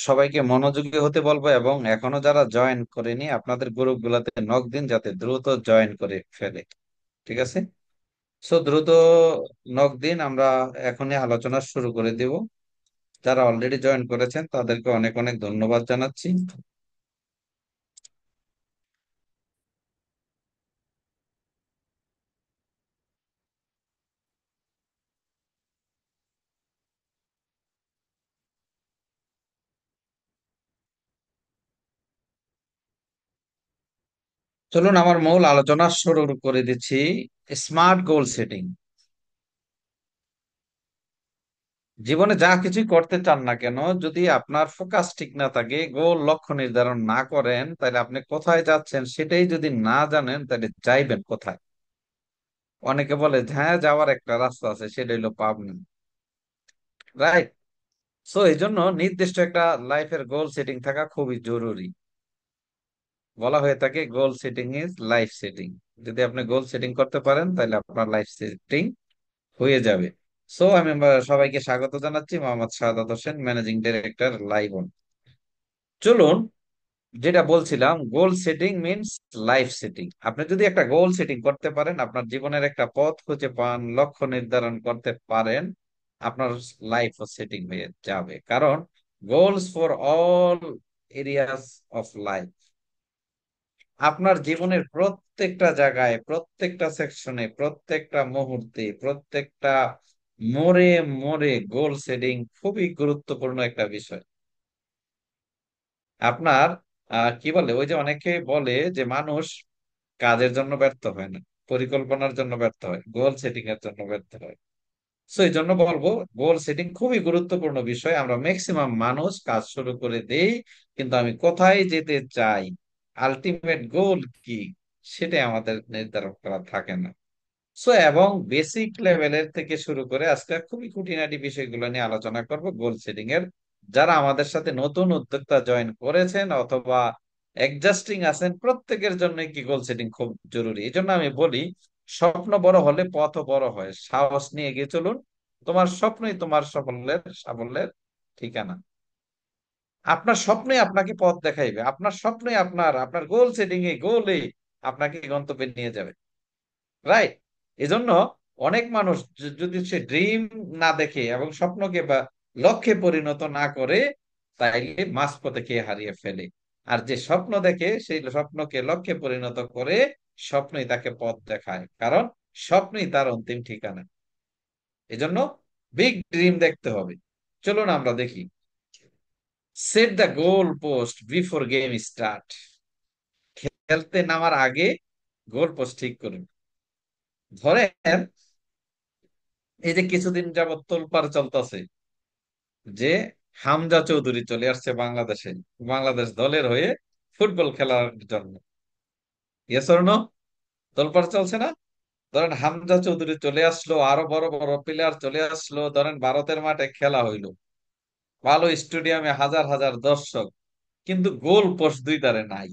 সবাইকে মনোযোগী হতে বলবো এবং এখনো যারা জয়েন করেনি আপনাদের গ্রুপ গুলাতে নক দিন যাতে দ্রুত জয়েন করে ফেলে। ঠিক আছে, সো দ্রুত নক দিন, আমরা এখনই আলোচনা শুরু করে দিব। যারা অলরেডি জয়েন করেছেন তাদেরকে অনেক অনেক ধন্যবাদ জানাচ্ছি। চলুন আমার মূল আলোচনা শুরু করে দিচ্ছি। স্মার্ট গোল সেটিং। জীবনে যা কিছুই করতে চান না কেন, যদি আপনার ফোকাস ঠিক না থাকে, গোল লক্ষ্য নির্ধারণ না করেন, তাহলে আপনি কোথায় যাচ্ছেন সেটাই যদি না জানেন, তাহলে যাইবেন কোথায়? অনেকে বলে যে, হ্যাঁ যাওয়ার একটা রাস্তা আছে, সেটা হইলো পাবনা। রাইট। সো এই জন্য নির্দিষ্ট একটা লাইফের গোল সেটিং থাকা খুবই জরুরি। বলা হয়ে থাকে গোল সেটিং ইজ লাইফ সেটিং। যদি আপনি গোল সেটিং করতে পারেন তাহলে আপনার লাইফ সেটিং হয়ে যাবে। সো আমি সবাইকে স্বাগত জানাচ্ছি, মোহাম্মদ শাহাদাত হোসেন, ম্যানেজিং ডিরেক্টর লাইভন। চলুন, যেটা বলছিলাম, গোল সেটিং মিন্স লাইফ সেটিং। আপনি যদি একটা গোল সেটিং করতে পারেন, আপনার জীবনের একটা পথ খুঁজে পান, লক্ষ্য নির্ধারণ করতে পারেন, আপনার লাইফ সেটিং হয়ে যাবে। কারণ goals for all areas of life, আপনার জীবনের প্রত্যেকটা জায়গায়, প্রত্যেকটা সেকশনে, প্রত্যেকটা মুহূর্তে, প্রত্যেকটা মোড়ে মোড়ে গোল সেটিং খুবই গুরুত্বপূর্ণ একটা বিষয়। আপনার কি বলে, ওই যে অনেকে বলে যে মানুষ কাজের জন্য ব্যর্থ হয় না, পরিকল্পনার জন্য ব্যর্থ হয়, গোল সেটিং এর জন্য ব্যর্থ হয়। সো এই জন্য বলবো, গোল সেটিং খুবই গুরুত্বপূর্ণ বিষয়। আমরা ম্যাক্সিমাম মানুষ কাজ শুরু করে দেই, কিন্তু আমি কোথায় যেতে চাই, আলটিমেট গোল কি, সেটাই আমাদের নির্ধারণ করা থাকে না। সো এবং বেসিক লেভেলের থেকে শুরু করে আজকে খুবই খুঁটিনাটি বিষয়গুলো নিয়ে আলোচনা করব গোল সেটিং এর। যারা আমাদের সাথে নতুন উদ্যোক্তা জয়েন করেছেন অথবা অ্যাডজাস্টিং আছেন, প্রত্যেকের জন্য কি গোল সেটিং খুব জরুরি। এই জন্য আমি বলি, স্বপ্ন বড় হলে পথও বড় হয়। সাহস নিয়ে এগিয়ে চলুন, তোমার স্বপ্নই তোমার সাফল্যের সাফল্যের ঠিকানা। আপনার স্বপ্নই আপনাকে পথ দেখাইবে, আপনার স্বপ্নই আপনার আপনার গোল সেটিং এ গোলে আপনাকে গন্তব্যে নিয়ে যাবে। রাইট। এজন্য অনেক মানুষ যদি সে ড্রিম না দেখে এবং স্বপ্নকে বা লক্ষ্যে পরিণত না করে, তাইলে মাঝপথে কে হারিয়ে ফেলে। আর যে স্বপ্ন দেখে সেই স্বপ্নকে লক্ষ্যে পরিণত করে, স্বপ্নই তাকে পথ দেখায়, কারণ স্বপ্নই তার অন্তিম ঠিকানা। এজন্য বিগ ড্রিম দেখতে হবে। চলুন আমরা দেখি। Set the goal post before game start. খেলতে নামার আগে গোল পোস্ট ঠিক করুন। ধরেন, এই যে কিছুদিন যাবত তোলপাড় চলতেছে যে হামজা চৌধুরী চলে আসছে বাংলাদেশে, বাংলাদেশ দলের হয়ে ফুটবল খেলার জন্য। Yes or no? তোলপাড় চলছে না? ধরেন হামজা চৌধুরী চলে আসলো, আরো বড় বড় প্লেয়ার চলে আসলো, ধরেন ভারতের মাঠে খেলা হইলো, ভালো স্টেডিয়ামে হাজার হাজার দর্শক, কিন্তু গোল পোস্ট দুই ধারে নাই।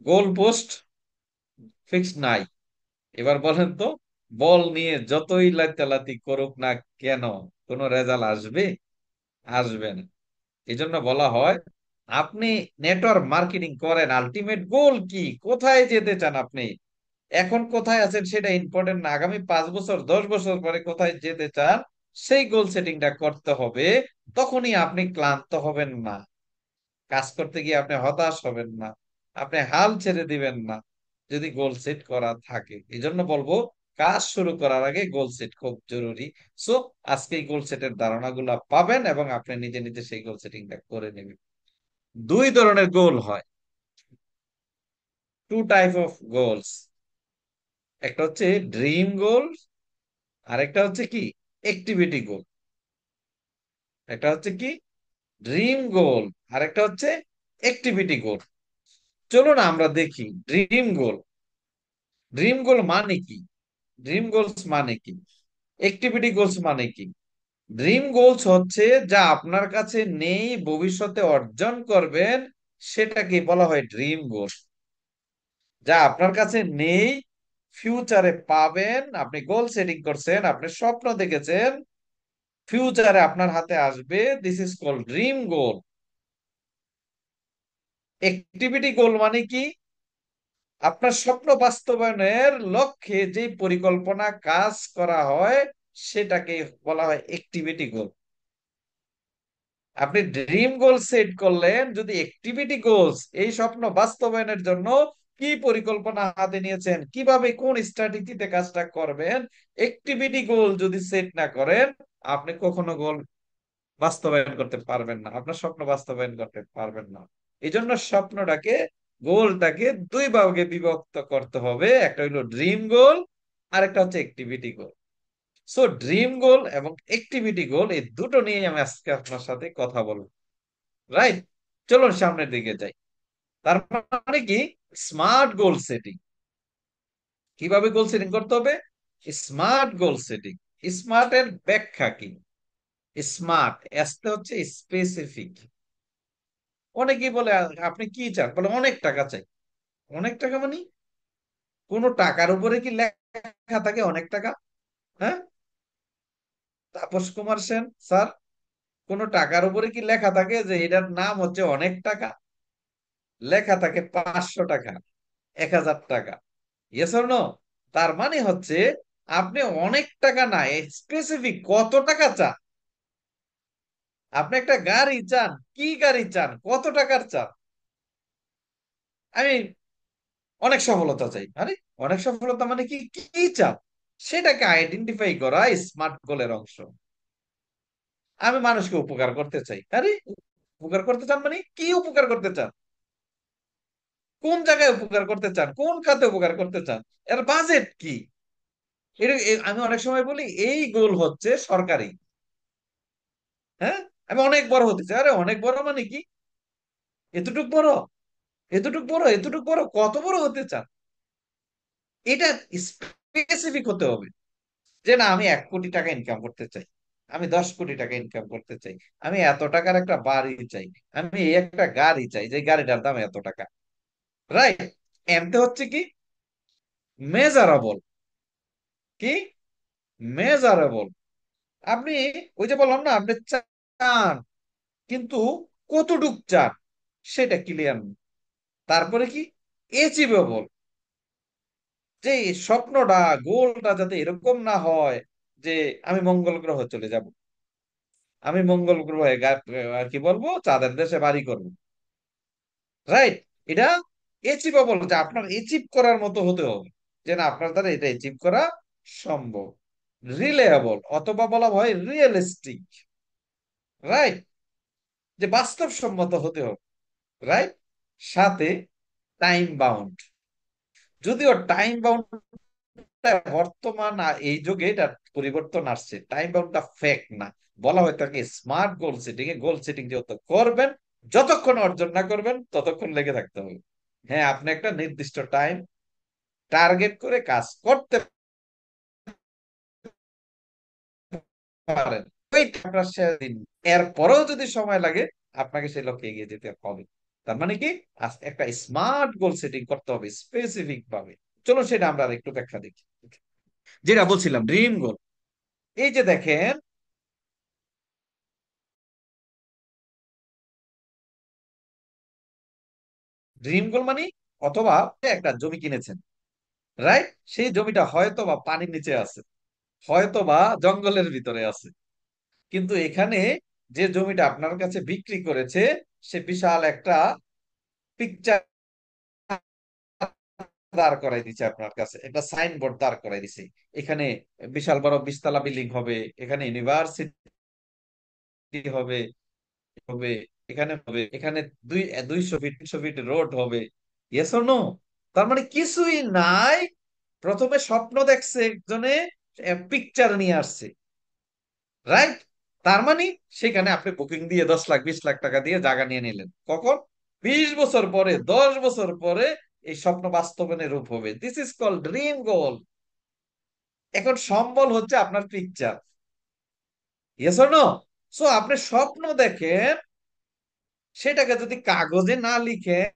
গোল পোস্ট ফিক্স নাই। এবার বলেন তো, বল নিয়ে যতই লাত্তালাতি করুক না কেন, কোনো রেজাল্ট আসবে? আসবে না। এই জন্য বলা হয়, আপনি নেটওয়ার্ক মার্কেটিং করেন, আলটিমেট গোল কি, কোথায় যেতে চান আপনি, এখন কোথায় আছেন সেটা ইম্পর্টেন্ট না, আগামী 5 বছর 10 বছর পরে কোথায় যেতে চান সেই গোল সেটিংটা করতে হবে। তখনই আপনি ক্লান্ত হবেন না, কাজ করতে গিয়ে আপনি হতাশ হবেন না, আপনি হাল ছেড়ে দিবেন না, যদি গোল সেট করা থাকে। এই জন্য বলবো, কাজ শুরু করার আগে গোল সেট খুব জরুরি। সো আজকে এই গোল সেটের ধারণাগুলো পাবেন এবং আপনি নিজে নিজে সেই গোল সেটিংটা করে নেবেন। দুই ধরনের গোল হয়, টু টাইপ অফ গোলস। একটা হচ্ছে ড্রিম গোল, আর একটা হচ্ছে কি, অ্যাক্টিভিটি গোল। একটা হচ্ছে কি, ড্রিম গোল, আর একটা হচ্ছে অ্যাক্টিভিটি গোল। চলুন আমরা দেখি ড্রিম গোল। ড্রিম গোল মানে কি, ড্রিম গোলস মানে কি, অ্যাক্টিভিটি গোলস মানে কি? ড্রিম গোলস হচ্ছে যা আপনার কাছে নেই, ভবিষ্যতে অর্জন করবেন, সেটাকে বলা হয় ড্রিম গোল। যা আপনার কাছে নেই, ফিউচারে পাবেন, আপনি গোল সেটিং করছেন, আপনি স্বপ্ন দেখেছেন, ফিউচারে আপনার হাতে আসবে, this is called dream goal. Activity goal মানে কি? আপনার স্বপ্ন বাস্তবায়নের লক্ষ্যে যে পরিকল্পনা কাজ করা হয় সেটাকে বলা হয় অ্যাক্টিভিটি গোল। আপনি ড্রিম গোল সেট করলেন, যদি অ্যাক্টিভিটি গোলস, এই স্বপ্ন বাস্তবায়নের জন্য কি পরিকল্পনা হাতে নিয়েছেন, কিভাবে কোন স্ট্র্যাটেজিতে কাজটা করবেন, অ্যাক্টিভিটি গোল যদি সেট না করেন, আপনি কখনো গোল বাস্তবায়ন করতে পারবেন না, আপনার স্বপ্ন বাস্তবায়ন করতে পারবেন না। এই জন্য স্বপ্নটাকে, গোলটাকে দুই ভাগে বিভক্ত করতে হবে, একটা হলো ড্রিম গোল, আর একটা হচ্ছে অ্যাক্টিভিটি গোল। সো ড্রিম গোল এবং অ্যাক্টিভিটি গোল এই দুটো নিয়ে আমি আজকে আপনার সাথে কথা বলবো। রাইট, চলুন সামনের দিকে যাই। তার মানে কি? স্মার্ট গোল সেটিং। কিভাবে গোল সেটিং করতে হবে? স্মার্ট গোল সেটিং। স্মার্ট এর ব্যাখ্যা কি? স্মার্ট এসতে হচ্ছে স্পেসিফিক। অনেকেই বলে, আপনি কি চান? বলে অনেক টাকা চাই। অনেক টাকা মানে কোন টাকার উপরে কি লেখা থাকে অনেক টাকা? হ্যাঁ, তাপস কুমার সেন স্যার, কোন টাকার উপরে কি লেখা থাকে যে এটার নাম হচ্ছে অনেক টাকা? লেখা থাকে 500 টাকা, 1000 টাকা। Yes or no? তার মানে হচ্ছে আপনি অনেক টাকা না, স্পেসিফিক কত টাকা চান। আপনি একটা গাড়ি চান, কি গাড়ি চান, কত টাকার চান? আমি অনেক সফলতা চাই। আরে, অনেক সফলতা মানে কি, কি চান? সেটাকে আইডেন্টিফাই করা স্মার্ট গোলের অংশ। আমি মানুষকে উপকার করতে চাই। আরে, উপকার করতে চান মানে কি? উপকার করতে চান, কোন জায়গায় উপকার করতে চান, কোন খাতে উপকার করতে চান, এর বাজেট কি? আমি অনেক সময় বলি এই গোল হচ্ছে সরকারি। হ্যাঁ, আমি অনেক বড় হতে চাই। আরে, অনেক বড় মানে কি? এতটুক বড়, এতটুক বড়, এতটুক বড়, কত বড় হতে চান? এটা স্পেসিফিক হতে হবে। যে না, আমি 1 কোটি টাকা ইনকাম করতে চাই, আমি 10 কোটি টাকা ইনকাম করতে চাই, আমি এত টাকার একটা বাড়ি চাই, আমি এই একটা গাড়ি চাই যে গাড়িটার দাম এত টাকা। রাইট? এমতে হচ্ছে কি মেজারেবল। কি মেজারেবল? আপনি, ওই যে বললাম না, আপনি চান, কিন্তু কতটুক চান সেটা ক্লিয়ার। তারপরে কি এচিভেবল, যে স্বপ্নটা, গোলটা যাতে এরকম না হয় যে আমি মঙ্গল গ্রহে চলে যাব, আমি মঙ্গল গ্রহে কি বলবো, চাঁদের দেশে বাড়ি করবো। রাইট? এটা অ্যাচিভেবল, যে আপনার অ্যাচিভ করার মতো হতে হবে, যে না আপনার দ্বারা এটা অ্যাচিভ করা সম্ভব। রিলেয়েবল, অথবা বলা হয় রিয়েলিস্টিক। রাইট? যে বাস্তবসম্মত হতে হবে। রাইট? সাথে টাইম বাউন্ড। যদিও টাইম বাউন্ড বর্তমান এই যুগে এটা পরিবর্তন আসছে, টাইম বাউন্ডটা ফেক না। বলা হয় তাকে স্মার্ট গোল সেটিং। এ গোল সেটিং যত করবেন, যতক্ষণ অর্জন না করবেন ততক্ষণ লেগে থাকতে হবে। হ্যাঁ, আপনি একটা নির্দিষ্ট টাইম টার্গেট করে কাজ করতে পারেন, ওই আপনার দিন, এরপরেও যদি সময় লাগে আপনাকে সেই লক্ষ্যে এগিয়ে যেতে হবে। তার মানে কি, একটা স্মার্ট গোল সেটিং করতে হবে স্পেসিফিক ভাবে। চলো সেটা আমরা আর একটু ব্যাখ্যা দেখি। যেটা বলছিলাম ড্রিম গোল, এই যে দেখেন, ড্রিম গোল মানে, অথবা একটা জমি কিনেছেন। রাইট? সেই জমিটা হয়তো বা পানির নিচে আছে, হয়তো বা জঙ্গলের ভিতরে আছে, কিন্তু এখানে যে জমিটা আপনার কাছে বিক্রি করেছে, সে বিশাল একটা পিকচার দাঁড় করাই দিচ্ছে, আপনার কাছে একটা সাইনবোর্ড দাঁড় করাই দিছে। এখানে বিশাল বড় 20 তলা বিল্ডিং হবে, এখানে ইউনিভার্সিটি হবে, হবে এখানে, হবে এখানে, 200 ফিট 300 ফিট রোড হবে। Yes or no? তার মানে কিছুই নাই, প্রথমে স্বপ্ন দেখছে একজনে, পিকচার নিয়ে আসছে। রাইট? তার মানে সেখানে আপনি বুকিং দিয়ে 10 লাখ 20 লাখ টাকা দিয়ে জায়গা নিয়ে নিলেন, কখন? 20 বছর পরে, 10 বছর পরে এই স্বপ্ন বাস্তবায়নের রূপ হবে। This is call dream goal. এখন সম্বল হচ্ছে আপনার picture. Yes or no? So আপনি স্বপ্ন দেখেন, সেটাকে যদি কাগজে না লিখেন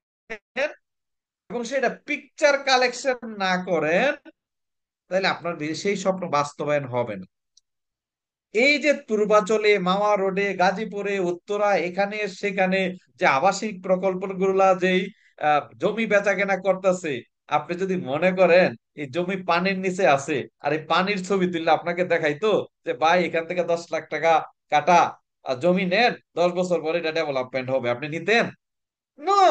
এবং সেটা পিকচার কালেকশন না করেন, তাহলে আপনার সেই স্বপ্ন বাস্তবায়ন হবে না। এই যে পূর্বাঞ্চলে মাওয়া রোডে, গাজীপুরে, উত্তরা, এখানে সেখানে যে আবাসিক প্রকল্পগুলা যেই জমি বেচা কেনা করতেছে, আপনি যদি মনে করেন এই জমি পানির নিচে আছে, আর এই পানির ছবি তুললে আপনাকে দেখাইতো যে ভাই এখান থেকে 10 লাখ টাকা কাটা জমি নেন, 10 বছর পরে এটা ডেভেলপমেন্ট হবে, আপনি নিতেন? নো।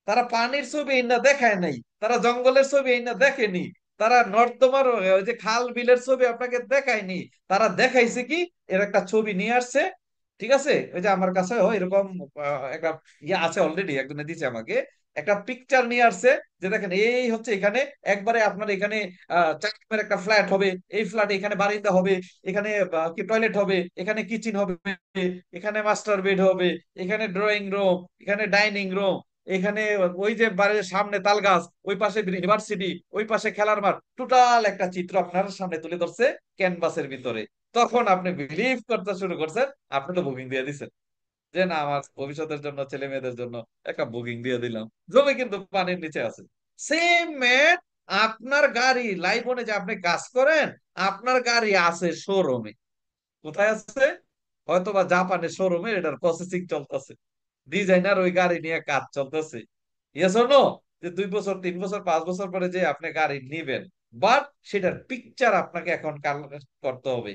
তারা পানির ছবি এই না দেখায় নাই, তারা জঙ্গলের ছবি এই না দেখেনি, তারা নর্দমার ওই যে খাল বিলের ছবি আপনাকে দেখায়নি। তারা দেখাইছে কি, এর একটা ছবি নিয়ে আসছে, ঠিক আছে? ওই যে আমার কাছে এরকম একটা ইয়ে আছে, অলরেডি একজনে দিছে আমাকে একটা পিকচার নিয়ে আসছে, যে দেখেন এই হচ্ছে এখানে একবারে আপনার এখানে 4 রুমের একটা ফ্ল্যাট হবে, এই ফ্ল্যাট এখানে বারান্দা হবে, এখানে কি টয়লেট হবে, এখানে কিচেন হবে, এখানে মাস্টার বেড হবে, এখানে ড্রয়িং রুম, এখানে ডাইনিং রুম, এখানে ওই যে বাড়ির সামনে তাল গাছ, ওই পাশে ইউনিভার্সিটি, ওই পাশে খেলার মাঠ, টোটাল একটা চিত্র আপনার সামনে তুলে ধরছে ক্যানভাসের ভিতরে। তখন আপনি বিলিভ করতে শুরু করছেন, আপনি তো বুকিং দিয়ে দিচ্ছেন যে না আমার ভবিষ্যতের জন্য, ছেলে মেয়েদের জন্য একটা বুকিং দিয়ে দিলাম। জমি কিন্তু পানির নিচে আছে। সেম ম্যান, আপনার গাড়ি লাইবনে যে আপনি কাজ করেন, আপনার গাড়ি আছে শোরুমে। কোথায় আছে? হয়তো বা জাপানের শোরুমে এটার প্রসেসিং চলতেছে, ডিজাইনার ওই গাড়ি নিয়ে কাজ চলতেছে। Yes or no? যে 2 বছর, 3 বছর, 5 বছর পরে যে আপনি গাড়ি নিবেন, বাট সেটার পিকচার আপনাকে এখন কালেক্ট করতে হবে।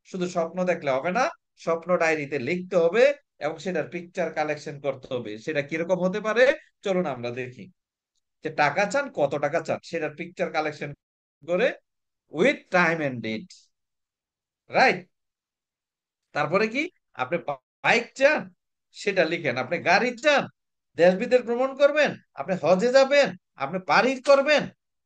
শুধু স্বপ্ন দেখলে হবে না, স্বপ্ন ডায়েরিতে লিখতে হবে, এবং সেটার পিকচার কালেকশন করতে হবে। সেটা কিরকম হতে পারে, চলুন আমরা দেখি। যে টাকা চান, কত টাকা চান, সেটার পিকচার কালেকশন করে with time and date, right? তারপরে কি, আপনি বাইক চান, সেটা লিখেন। আপনি গাড়ি চান, দেশ বিদেশ ভ্রমণ করবেন, আপনি হজে যাবেন, আপনি বাড়ি করবেন,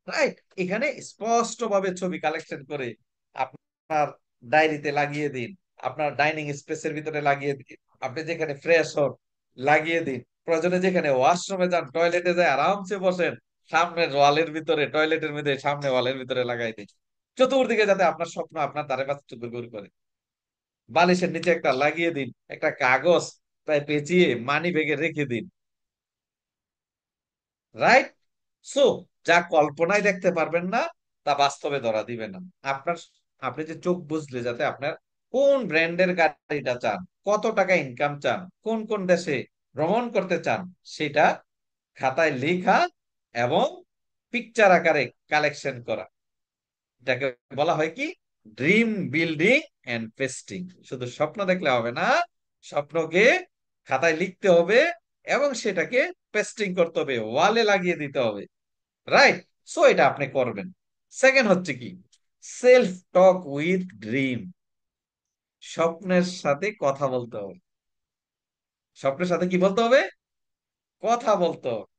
রাইট? এখানে স্পষ্ট ভাবে ছবি কালেকশন করে আপনার ডায়েরিতে লাগিয়ে দিন, আপনার ডাইনিং স্পেসের ভিতরে লাগিয়ে দিন, আপনি যেখানে ফ্রেশ হন লাগিয়ে দিন, প্রয়োজনে যেখানে ওয়াশরুমে যান, টয়লেটে যায় আরামসে বসেন, সামনের ওয়ালের ভিতরে, টয়লেটের মধ্যে সামনে ওয়ালের ভিতরে লাগাই দিন। চতুর্দিকে যাতে আপনার স্বপ্ন আপনার দ্বারে কাছে চুপি করে। বালিশের নিচে একটা লাগিয়ে দিন, একটা কাগজ প্রায় পেঁচিয়ে মানি ব্যাগে রেখে দিন, রাইট? সো যা কল্পনায় দেখতে পারবেন না, তা বাস্তবে ধরা দিবে না। আপনার, আপনি যে চোখ বুঝলে যাতে আপনার কোন ব্র্যান্ডের গাড়িটা চান, কত টাকা ইনকাম চান, কোন কোন দেশে ভ্রমণ করতে চান, সেটা খাতায় লেখা এবং পিকচার আকারে কালেকশন করা, এটাকে বলা হয় কি, ড্রিম বিল্ডিং এন্ড পেস্টিং। শুধু স্বপ্ন দেখলে হবে না, স্বপ্নকে খাতায় লিখতে হবে এবং সেটাকে পেস্টিং করতে হবে, ওয়ালে লাগিয়ে দিতে হবে, রাইট? সো এটা আপনি করবেন। সেকেন্ড হচ্ছে কি, সেলফ টক উইথ ড্রিম। স্বপ্নের সাথে কথা বলতে হবে। স্বপ্নের সাথে কি বলতে হবে? কথা বলতে হবে।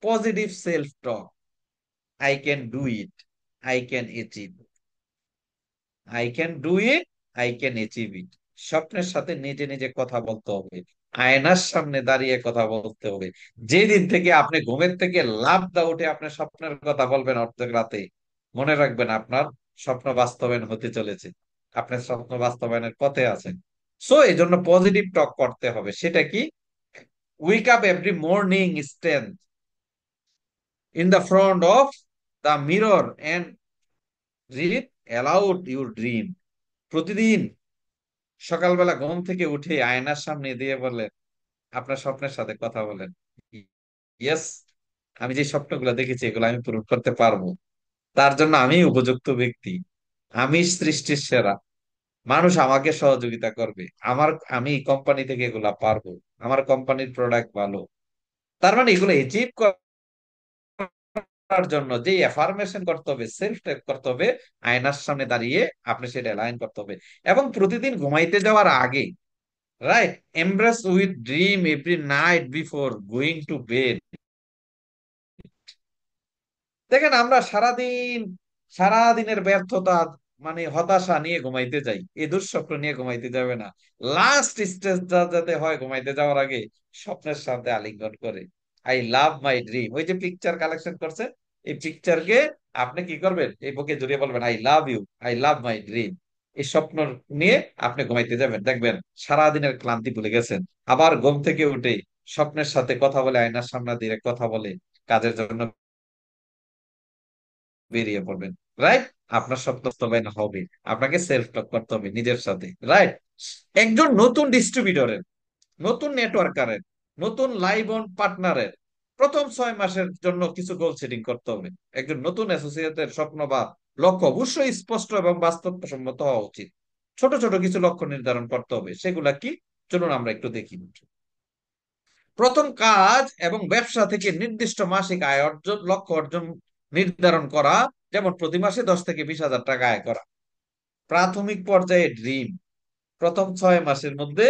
Positive self talk. I can do it, I can achieve, I can do it, I can achieve it. স্বপ্নের সাথে নিজে নিজে কথা বলতে হবে, আয়নার সামনে দাঁড়িয়ে কথা বলতে হবে। যেদিন থেকে আপনি ঘুমের থেকে লাফ দা উঠে আপনার স্বপ্নের কথা বলবেন অর্ধেক রাতে, মনে রাখবেন আপনার স্বপ্ন বাস্তবায়ন হতে চলেছে, আপনার স্বপ্ন বাস্তবায়নের পথে আছেন। সো এই জন্য পজিটিভ টক করতে হবে। সেটা কি, wake up every morning, stand in the front of the mirror and read aloud your dream. প্রতিদিন সকালবেলা ঘুম থেকে উঠে আয়নার সামনে দিয়ে বললেন, আপনার স্বপ্নের সাথে কথা বলেন, ইয়েস, আমি যে স্বপ্নগুলো দেখেছি এগুলো আমি পূরণ করতে পারবো, তার জন্য আমি উপযুক্ত ব্যক্তি, আমি সৃষ্টির সেরা, মানুষ আমাকে সহযোগিতা করবে, আমার, আমি কোম্পানি থেকে এগুলা পারবো, আমার কোম্পানির প্রোডাক্ট ভালো। তার মানে এগুলো অ্যাচিভ করার জন্য যে এফার্মেশন করতে হবে, সেলফ টক করতে হবে, আয়নার সামনে দাঁড়িয়ে আপনি সেটা অ্যালাইন করতে হবে। এবং প্রতিদিন ঘুমাইতে যাওয়ার আগে, right, embrace with dream every night before going to bed. দেখেন আমরা সারাদিন, সারাদিনের ব্যর্থতা মানে হতাশা নিয়ে ঘুমাইতে যাই, এই দুঃস্বপ্ন নিয়ে ঘুমাইতে যাবে না। লাস্ট স্টেজ যাতে হয় ঘুমাইতে যাওয়ার আগে, স্বপ্নের সাথে আলিঙ্গন করে আই লাভ মাই ড্রিম, ওই যে পিকচার কালেকশন করছে, এই পিকচারকে আপনি কি করবেন, এই বুকে জড়িয়ে বলবেন I love you, I love my dream. এই স্বপ্ন নিয়ে আপনি ঘুমাইতে যাবেন, দেখবেন সারাদিনের ক্লান্তি ভুলে গেছেন। আবার ঘুম থেকে উঠে স্বপ্নের সাথে কথা বলে, আয়নার সামনে দিয়ে কথা বলে কাজের জন্য বেরিয়ে পড়বেন। রাইট? আপনার স্বপ্ন বাস্তবায়ন হবে, আপনাকে সেলফ টক করতে হবে নিজের সাথে, রাইট? একজন নতুন ডিস্ট্রিবিউটরের, নতুন নেটওয়ার্কারের, নতুন লাইভ অন পার্টনারের প্রথম 6 মাসের জন্য কিছু গোল সেটিং করতে হবে। একজন নতুন অ্যাসোসিয়েটের স্বপ্ন বা লক্ষ্য অবশ্যই স্পষ্ট এবং বাস্তবসম্মত হওয়া উচিত। ছোট ছোট কিছু লক্ষ্য নির্ধারণ করতে হবে, সেগুলা কি? চলুন আমরা একটু দেখি। প্রথম কাজ এবং ব্যবসা থেকে নির্দিষ্ট মাসিক আয় অর্জন, লক্ষ্য অর্জন নির্ধারণ করা। যেমন প্রতি মাসে 10 থেকে 20 হাজার টাকা আয় করা। প্রাথমিক পর্যায়ে ড্রিম, প্রথম 6 মাসের মধ্যে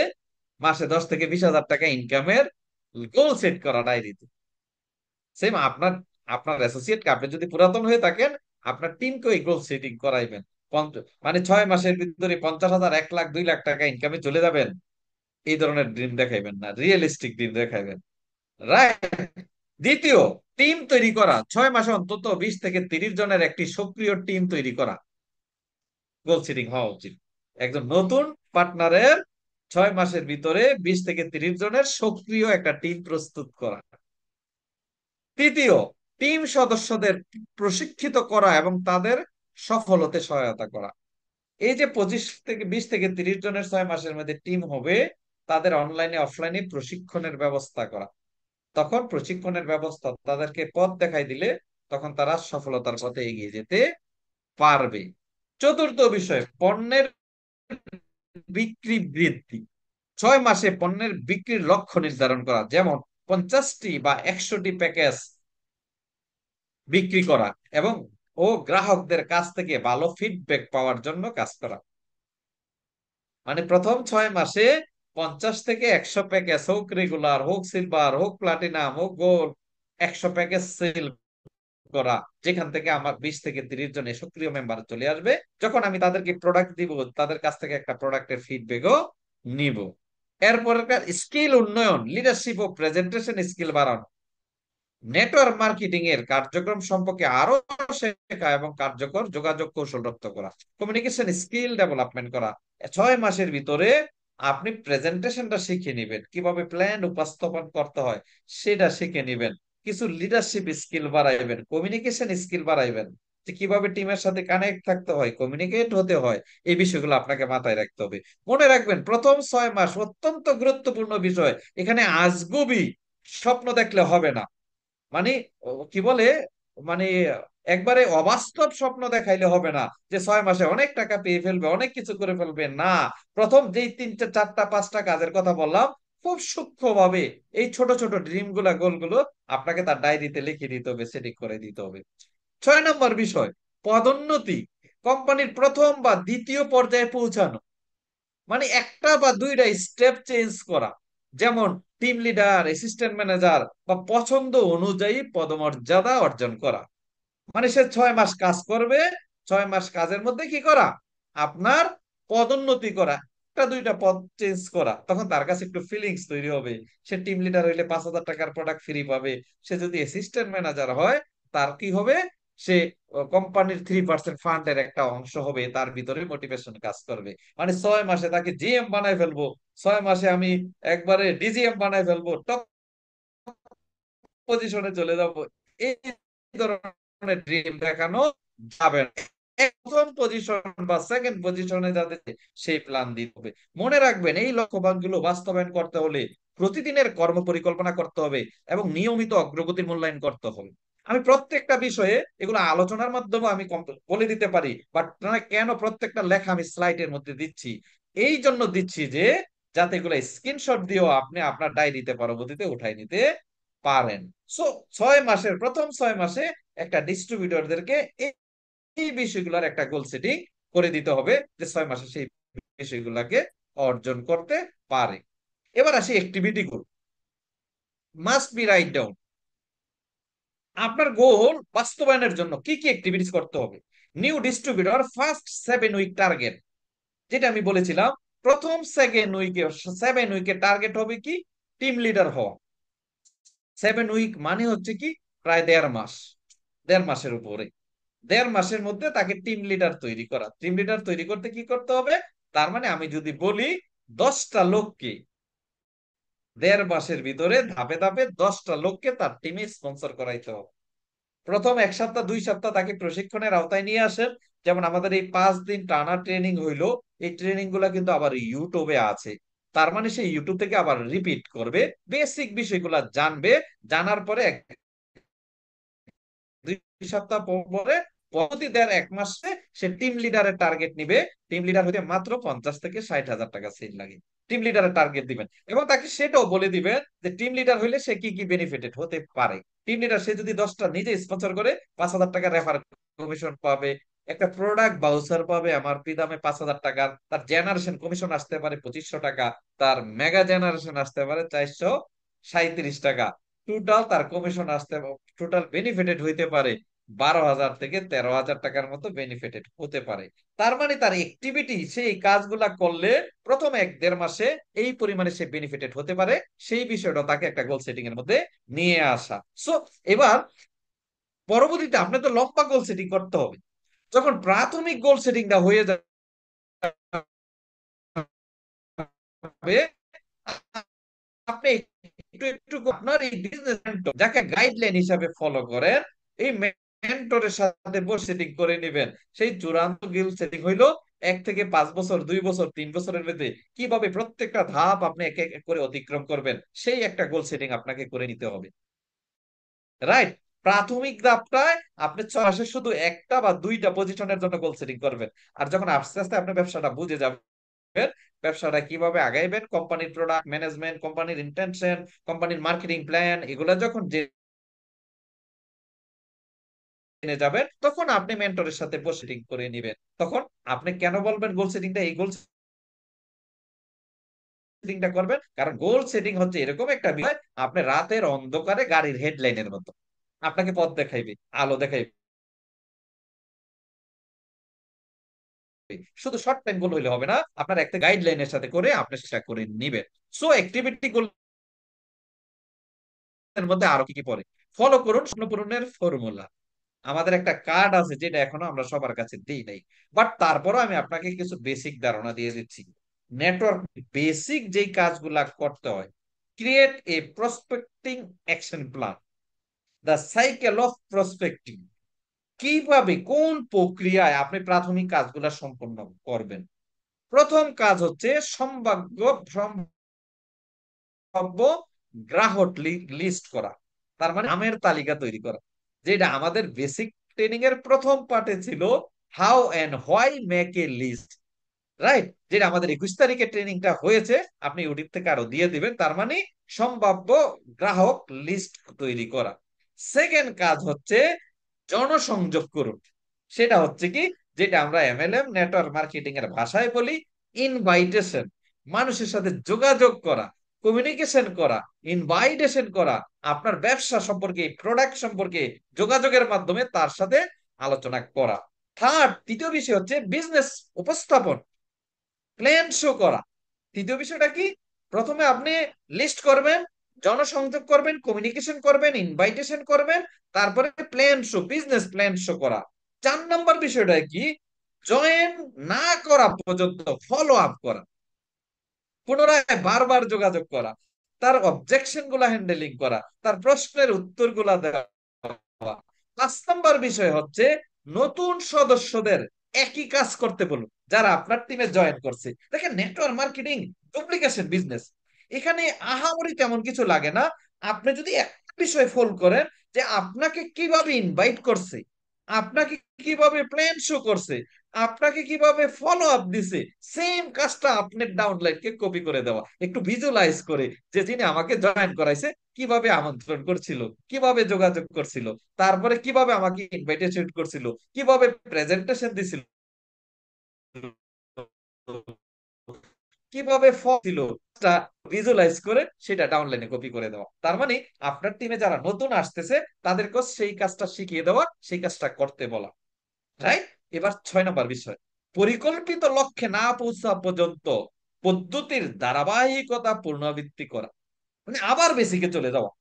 মাসে 10 থেকে 20 হাজার টাকা ইনকামের গোল সেট করা ডায়েরিতে। সেম আপনার, আপনার অ্যাসোসিয়েট আপনি যদি পুরাতন হয়ে থাকেন, আপনার টিমকে ওই গোল সেটিং করাইবেন। মানে 6 মাসের ভিতরে 50,000, 1 লাখ, 2 লাখ টাকা ইনকামে চলে যাবেন, এই ধরনের ড্রিম দেখাইবেন না, রিয়েলিস্টিক ড্রিম দেখাইবেন, রাইট? দ্বিতীয়, টিম তৈরি করা। 6 মাসে অন্তত 20 থেকে 30 জনের একটি সক্রিয় টিম তৈরি করা গোল সেটিং হওয়া উচিত। একজন নতুন পার্টনারের 6 মাসের ভিতরে 20 থেকে 30 জনের সক্রিয় একটা টিম প্রস্তুত করা। তৃতীয়, টিম সদস্যদের প্রশিক্ষিত করা এবং তাদের সফল হতে সহায়তা করা। এই যে 25 থেকে 20 থেকে 30 জনের 6 মাসের মধ্যে টিম হবে, তাদের অনলাইনে অফলাইনে প্রশিক্ষণের ব্যবস্থা করা। তখন প্রশিক্ষণের ব্যবস্থা, তাদেরকে পথ দেখাই দিলে তখন তারা সফলতার পথে এগিয়ে যেতে পারবে। চতুর্থ বিষয়, পণ্যের বিক্রি বৃদ্ধি। 6 মাসে পণ্যের বিক্রির লক্ষ্য নির্ধারণ করা। যেমন 50টি বা 100টি প্যাকেজ বিক্রি করা এবং গ্রাহকদের কাছ থেকে ভালো ফিডব্যাক পাওয়ার জন্য কাজ করা। মানে প্রথম 6 মাসে 50 থেকে 100 প্যাকেজ, হোক রেগুলার, হোক সিলভার, হোক প্লাটিনাম, হোক গোল্ড, 100 প্যাকেজ সেল করা। যেখান থেকে আমার 20 থেকে 30 জন সক্রিয় মেম্বার চলে আসবে। যখন আমি তাদেরকে প্রোডাক্ট দিব, তাদের কাছ থেকে একটা প্রোডাক্টের ফিডব্যাকও নিব। এরপর স্কিল উন্নয়ন, লিডারশিপ ও প্রেজেন্টেশন স্কিল বাড়ানো। নেটওয়ার্ক মার্কেটিং এর কার্যক্রম সম্পর্কে আরো শেখা এবং কার্যকর যোগাযোগ কৌশল রপ্ত করা। কমিউনিকেশন স্কিল ডেভেলপমেন্ট করা। 6 মাসের ভিতরে আপনি প্রেজেন্টেশনটা শিখে নিবেন, কিভাবে প্ল্যান উপস্থাপন করতে হয় সেটা শিখে নিবেন। কিছু লিডারশিপ স্কিল বাড়াইবেন, কমিউনিকেশন স্কিল বাড়াইবেন, যে কিভাবে টিমের সাথে কানেক্ট থাকতে হয়, কমিউনিকেট হতে হয়। এই বিষয়গুলো আপনাকে মাথায় রাখতে হবে। মনে রাখবেন, প্রথম 6 মাস অত্যন্ত গুরুত্বপূর্ণ বিষয়। এখানে আজগুবি স্বপ্ন দেখলে হবে না। মানে কি বলে, মানে একবারে অবাস্তব স্বপ্ন দেখাইলে হবে না যে 6 মাসে অনেক টাকা পেয়ে ফেলবে, অনেক কিছু করে ফেলবে, না। প্রথম যেই 3টা 4টা 5টা কাজের কথা বললাম, খুব সূক্ষ্মভাবে এই ছোট ছোট ড্রিম গুলা, গোল গুলো আপনাকে তার ডায়েরিতে লিখে দিতে হবে, সেটিং করে দিতে হবে। 6 নম্বর বিষয়, পদোন্নতি। কোম্পানির প্রথম বা দ্বিতীয় পর্যায়ে পৌঁছানো, মানে একটা বা দুইটা স্টেপ চেঞ্জ করা। যেমন টিম লিডার, অ্যাসিস্ট্যান্ট ম্যানেজার বা পছন্দ অনুযায়ী পদমর্যাদা অর্জন করা। মানে সে 6 মাস কাজ করবে, 6 মাস কাজের মধ্যে কি করা? আপনার পদোন্নতি করা, একটা দুইটা পদ চেঞ্জ করা। তখন তার কাছে একটু ফিলিংস তৈরি হবে। সে টিম লিডার হইলে 5,000 টাকার প্রোডাক্ট ফ্রি পাবে। সে যদি অ্যাসিস্ট্যান্ট ম্যানেজার হয়, তার কি হবে? সে কোম্পানির 3% ফান্ডের একটা অংশ হবে, তার ভিতরে মোটিভেশন কাজ করবে। মানে 6 মাসে তাকে জিএম বানাই ফেলবো, 6 মাসে আমি একবারে ডিজিএম বানাই ফেলবো, টপ পজিশনে চলে যাব, এই ধরনের ড্রিম দেখানো যাবে না। প্রথম পজিশন বা সেকেন্ড পজিশনে যাতে, সেই প্ল্যান দিতে হবে। মনে রাখবেন, এই লক্ষ্যগুলো বাস্তবায়ন করতে হলে প্রতিদিনের কর্ম পরিকল্পনা করতে হবে এবং নিয়মিত অগ্রগতির মূল্যায়ন করতে হবে। আমি প্রত্যেকটা বিষয়ে এগুলো আলোচনার মাধ্যমে আমি বলে দিতে পারি, বাট কেন প্রত্যেকটা লেখা আমি স্লাইডের মধ্যে দিচ্ছি? এই জন্য দিচ্ছি যে যাতে এগুলো স্ক্রিনশট দিয়েও আপনি আপনার ডায়েরিতে পরবর্তীতে উঠাই নিতে পারেন। সো 6 মাসের প্রথম 6 মাসে একটা ডিস্ট্রিবিউটরদেরকে এই এই বিষয়গুলোর একটা গোল সেটিং করে দিতে হবে, যে 6 মাসে সেই বিষয়গুলোকে অর্জন করতে পারে। এবার আসি activity goal. Must be write down. আপনার গোল বাস্তবায়নের জন্য কি কি অ্যাক্টিভিটিস করতে হবে? New distributor first 7 week target, যেটা আমি বলেছিলাম। প্রথম 7 উইকে টার্গেট হবে কি? টিম লিডার হওয়া। 7 উইক মানে হচ্ছে কি? প্রায় 1.5 মাস, 1.5 মাসের উপরে। 1.5 মাসের মধ্যে তাকে টিম লিডার তৈরি করা। টিম লিডার তৈরি করতে কি করতে হবে? তার মানে আমি যদি বলি, 10টা লোককে 1.5 মাসের ভিতরে ধাপে ধাপে 10টা লোককে তার টিমে স্পন্সর করাইতে হবে। প্রথম 1 সপ্তাহ 2 সপ্তাহ তাকে প্রশিক্ষণের আওতায় নিয়ে আসেন। যেমন আমাদের এই 5 দিন টানা ট্রেনিং হইলো, এই ট্রেনিং গুলা কিন্তু আবার ইউটিউবে আছে। তার মানে সে ইউটিউব থেকে আবার রিপিট করবে, বেসিক বিষয়গুলা জানবে। জানার পরে 2 সপ্তাহ পরে প্রতি 1.5 মাসে সে টিম লিডারের টার্গেট নিবে। টিম লিডার হইতে মাত্র 50 থেকে 60 হাজার টাকা সেল লাগে। টিম লিডারের টার্গেট দিবেন এবং তাকে সেটাও বলে দিবেন যে টিম লিডার হইলে সে কি কি বেনিফিটেড হতে পারে। টিম লিডার সে যদি 10টা নিজে স্পন্সর করে 5,000 টাকা রেফার কমিশন পাবে, একটা প্রোডাক্ট বাউচার পাবে এমআরপি দামে 5,000 টাকার, তার জেনারেশন কমিশন আসতে পারে 2500 টাকা, তার মেগা জেনারেশন আসতে পারে 437 টাকা। টোটাল তার কমিশন আসতে, টোটাল বেনিফিটেড হইতে পারে 12,000 থেকে 13,000 টাকার মতো বেনিফিটেড হতে পারে। তার মানে তার অ্যাক্টিভিটি, সেই কাজগুলা করলে প্রথম 1-1.5 মাসে এই পরিমাণে সে বেনিফিটেড হতে পারে। সেই বিষয়টা তাকে একটা গোল সেটিং এর মধ্যে নিয়ে আসা। সো এবার পরবর্তীতে আপনার তো লম্বা গোল সেটিং করতে হবে। যখন প্রাথমিক গোল সেটিংটা হয়ে যাবে, আপনি একটু একটু আপনার এই বিজনেস মেন্টর যাকে গাইডলাইন হিসাবে ফলো করেন, এই মেন্টরের সাথে বসে সেটিং করে নেবেন। সেই চূড়ান্ত গোল সেটিং হইলো 1 থেকে 5 বছর, 2 বছর, 3 বছরের মধ্যে কিভাবে প্রত্যেকটা ধাপ আপনি এক এক করে অতিক্রম করবেন, সেই একটা গোল সেটিং আপনাকে করে নিতে হবে। রাইট? প্রাথমিক ধাপটায় আপনি 6 মাসে শুধু একটা বা দুইটা পজিশনের জন্য গোল সেটিং করবেন। আর যখন আস্তে আস্তে আপনি ব্যবসাটা বুঝে যাবেন, ব্যবসাটা কিভাবে আগাইবেন, কোম্পানির প্রোডাক্ট ম্যানেজমেন্ট, কোম্পানির ইন্টেনশন, কোম্পানির মার্কেটিং প্ল্যান, এগুলা যখন জেনে যাবেন, তখন আপনি মেন্টরের সাথে বসে সেটিং করে নিবেন। তখন আপনি কেন বলবেন গোল সেটিংটা, এই গোল সেটিংটা করবেন কারণ গোল সেটিং হচ্ছে এরকম একটা বিষয়, আপনি রাতের অন্ধকারে গাড়ির হেডলাইনের মতো, আপনাকে পথ দেখাইবে, আলো দেখাইবে। শুধু শর্ট টাইম গোল হইলে হবে না, আপনার একটা গাইডলাইনের সাথে করে আপনি সেটা করে নিবেন। সো অ্যাক্টিভিটি গোল এর মধ্যে আরো কি কি পড়ে, ফলো করুন স্বপ্ন পূরণের ফর্মুলা। আমাদের একটা কার্ড আছে যেটা এখনো আমরা সবার কাছে দিই নাই, বাট তারপরও আমি আপনাকে কিছু বেসিক ধারণা দিয়ে দিচ্ছি। নেটওয়ার্ক বেসিক যেই কাজগুলা করতে হয়, create a prospecting action plan, the cycle of prospecting. কিভাবে কোন প্রক্রিয়ায় আপনি প্রাথমিক কাজগুলা সম্পন্ন করবেন। প্রথম কাজ হচ্ছে সম্ভাব্য সম্ভাব্য গ্রাহক লিস্ট করা, তার মানে নামের তালিকা তৈরি করা, যেটা আমাদের বেসিক ট্রেনিং এর প্রথম পার্টে ছিল, how and why make a list. Right? যেটা আমাদের 21 তারিখে ট্রেনিংটা হয়েছে, আপনি ইউটিউব থেকে আরো দিয়ে দিবেন। তার মানে সম্ভাব্য গ্রাহক লিস্ট তৈরি করা। সেকেন্ড কাজ হচ্ছে জনসংযোগ করুন। সেটা হচ্ছে কি, যেটা আমরা এমএলএম নেটওয়ার্ক মার্কেটিং এর ভাষায় বলি ইনভাইটেশন। মানুষের সাথে যোগাযোগ করা, কমিউনিকেশন করা, ইনভাইটেশন করা, আপনার ব্যবসা সম্পর্কে, প্রোডাক্ট সম্পর্কে যোগাযোগের মাধ্যমে তার সাথে আলোচনা করা। তৃতীয় বিষয় হচ্ছে বিজনেস উপস্থাপন, প্ল্যান শো করা। তৃতীয় বিষয়টা কি, প্রথমে আপনি লিস্ট করবেন, জনসংযোগ করবেন, কমিউনিকেশন করবেন, ইনভাইটেশন করবেন, তারপরে plan show, business plan show করা। 4 নম্বর বিষয়টা কি, জয়েন না করা পর্যন্ত ফলো আপ করা, পুনরায় বারবার যোগাযোগ করা, তার অবজেকশন গুলা হ্যান্ডেলিং করা, তার প্রশ্নের উত্তর গুলা দেওয়া। 5 নম্বর বিষয় হচ্ছে নতুন সদস্যদের একই কাজ করতে বলুন যারা আপনার টিমে জয়েন করছে। দেখেন, নেটওয়ার্ক মার্কেটিং ডুপ্লিকেশন বিজনেস, এখানে আহামরি তেমন কিছু লাগে না। আপনি যদি একটা বিষয় ফলো করেন, যে আপনাকে কিভাবে ইনভাইট করছে, আপনাকে কিভাবে প্ল্যান শো করছে, আপনাকে কিভাবে ফলো আপ দিছে, সেম কাজটা আপনার ডাউনলাইনকে কপি করে দেওয়া, একটু ভিজুয়ালাইজ করে, যে যিনি আমাকে জয়েন করাইছে কিভাবে আমন্ত্রণ করছিল, কিভাবে যোগাযোগ করছিল, তারপরে কিভাবে আমাকে ইনভাইটেশন করছিল, কিভাবে প্রেজেন্টেশন দিছিল, কিভাবে ছিল, ভিজুয়ালাইজ করে সেটা ডাউনলাইনে কপি করে দেওয়া। তার মানে আপনার টিমে যারা নতুন আসতেছে তাদেরকে সেই কাজটা শিখিয়ে দেওয়া, সেই কাজটা করতে বলা। রাইট? এবার 6 নম্বর বিষয়, পরিকল্পিত লক্ষ্যে না পৌঁছা পর্যন্ত পদ্ধতির ধারাবাহিকতা পুনরাবৃত্তি করা, মানে আবার বেসিকে চলে যাওয়া।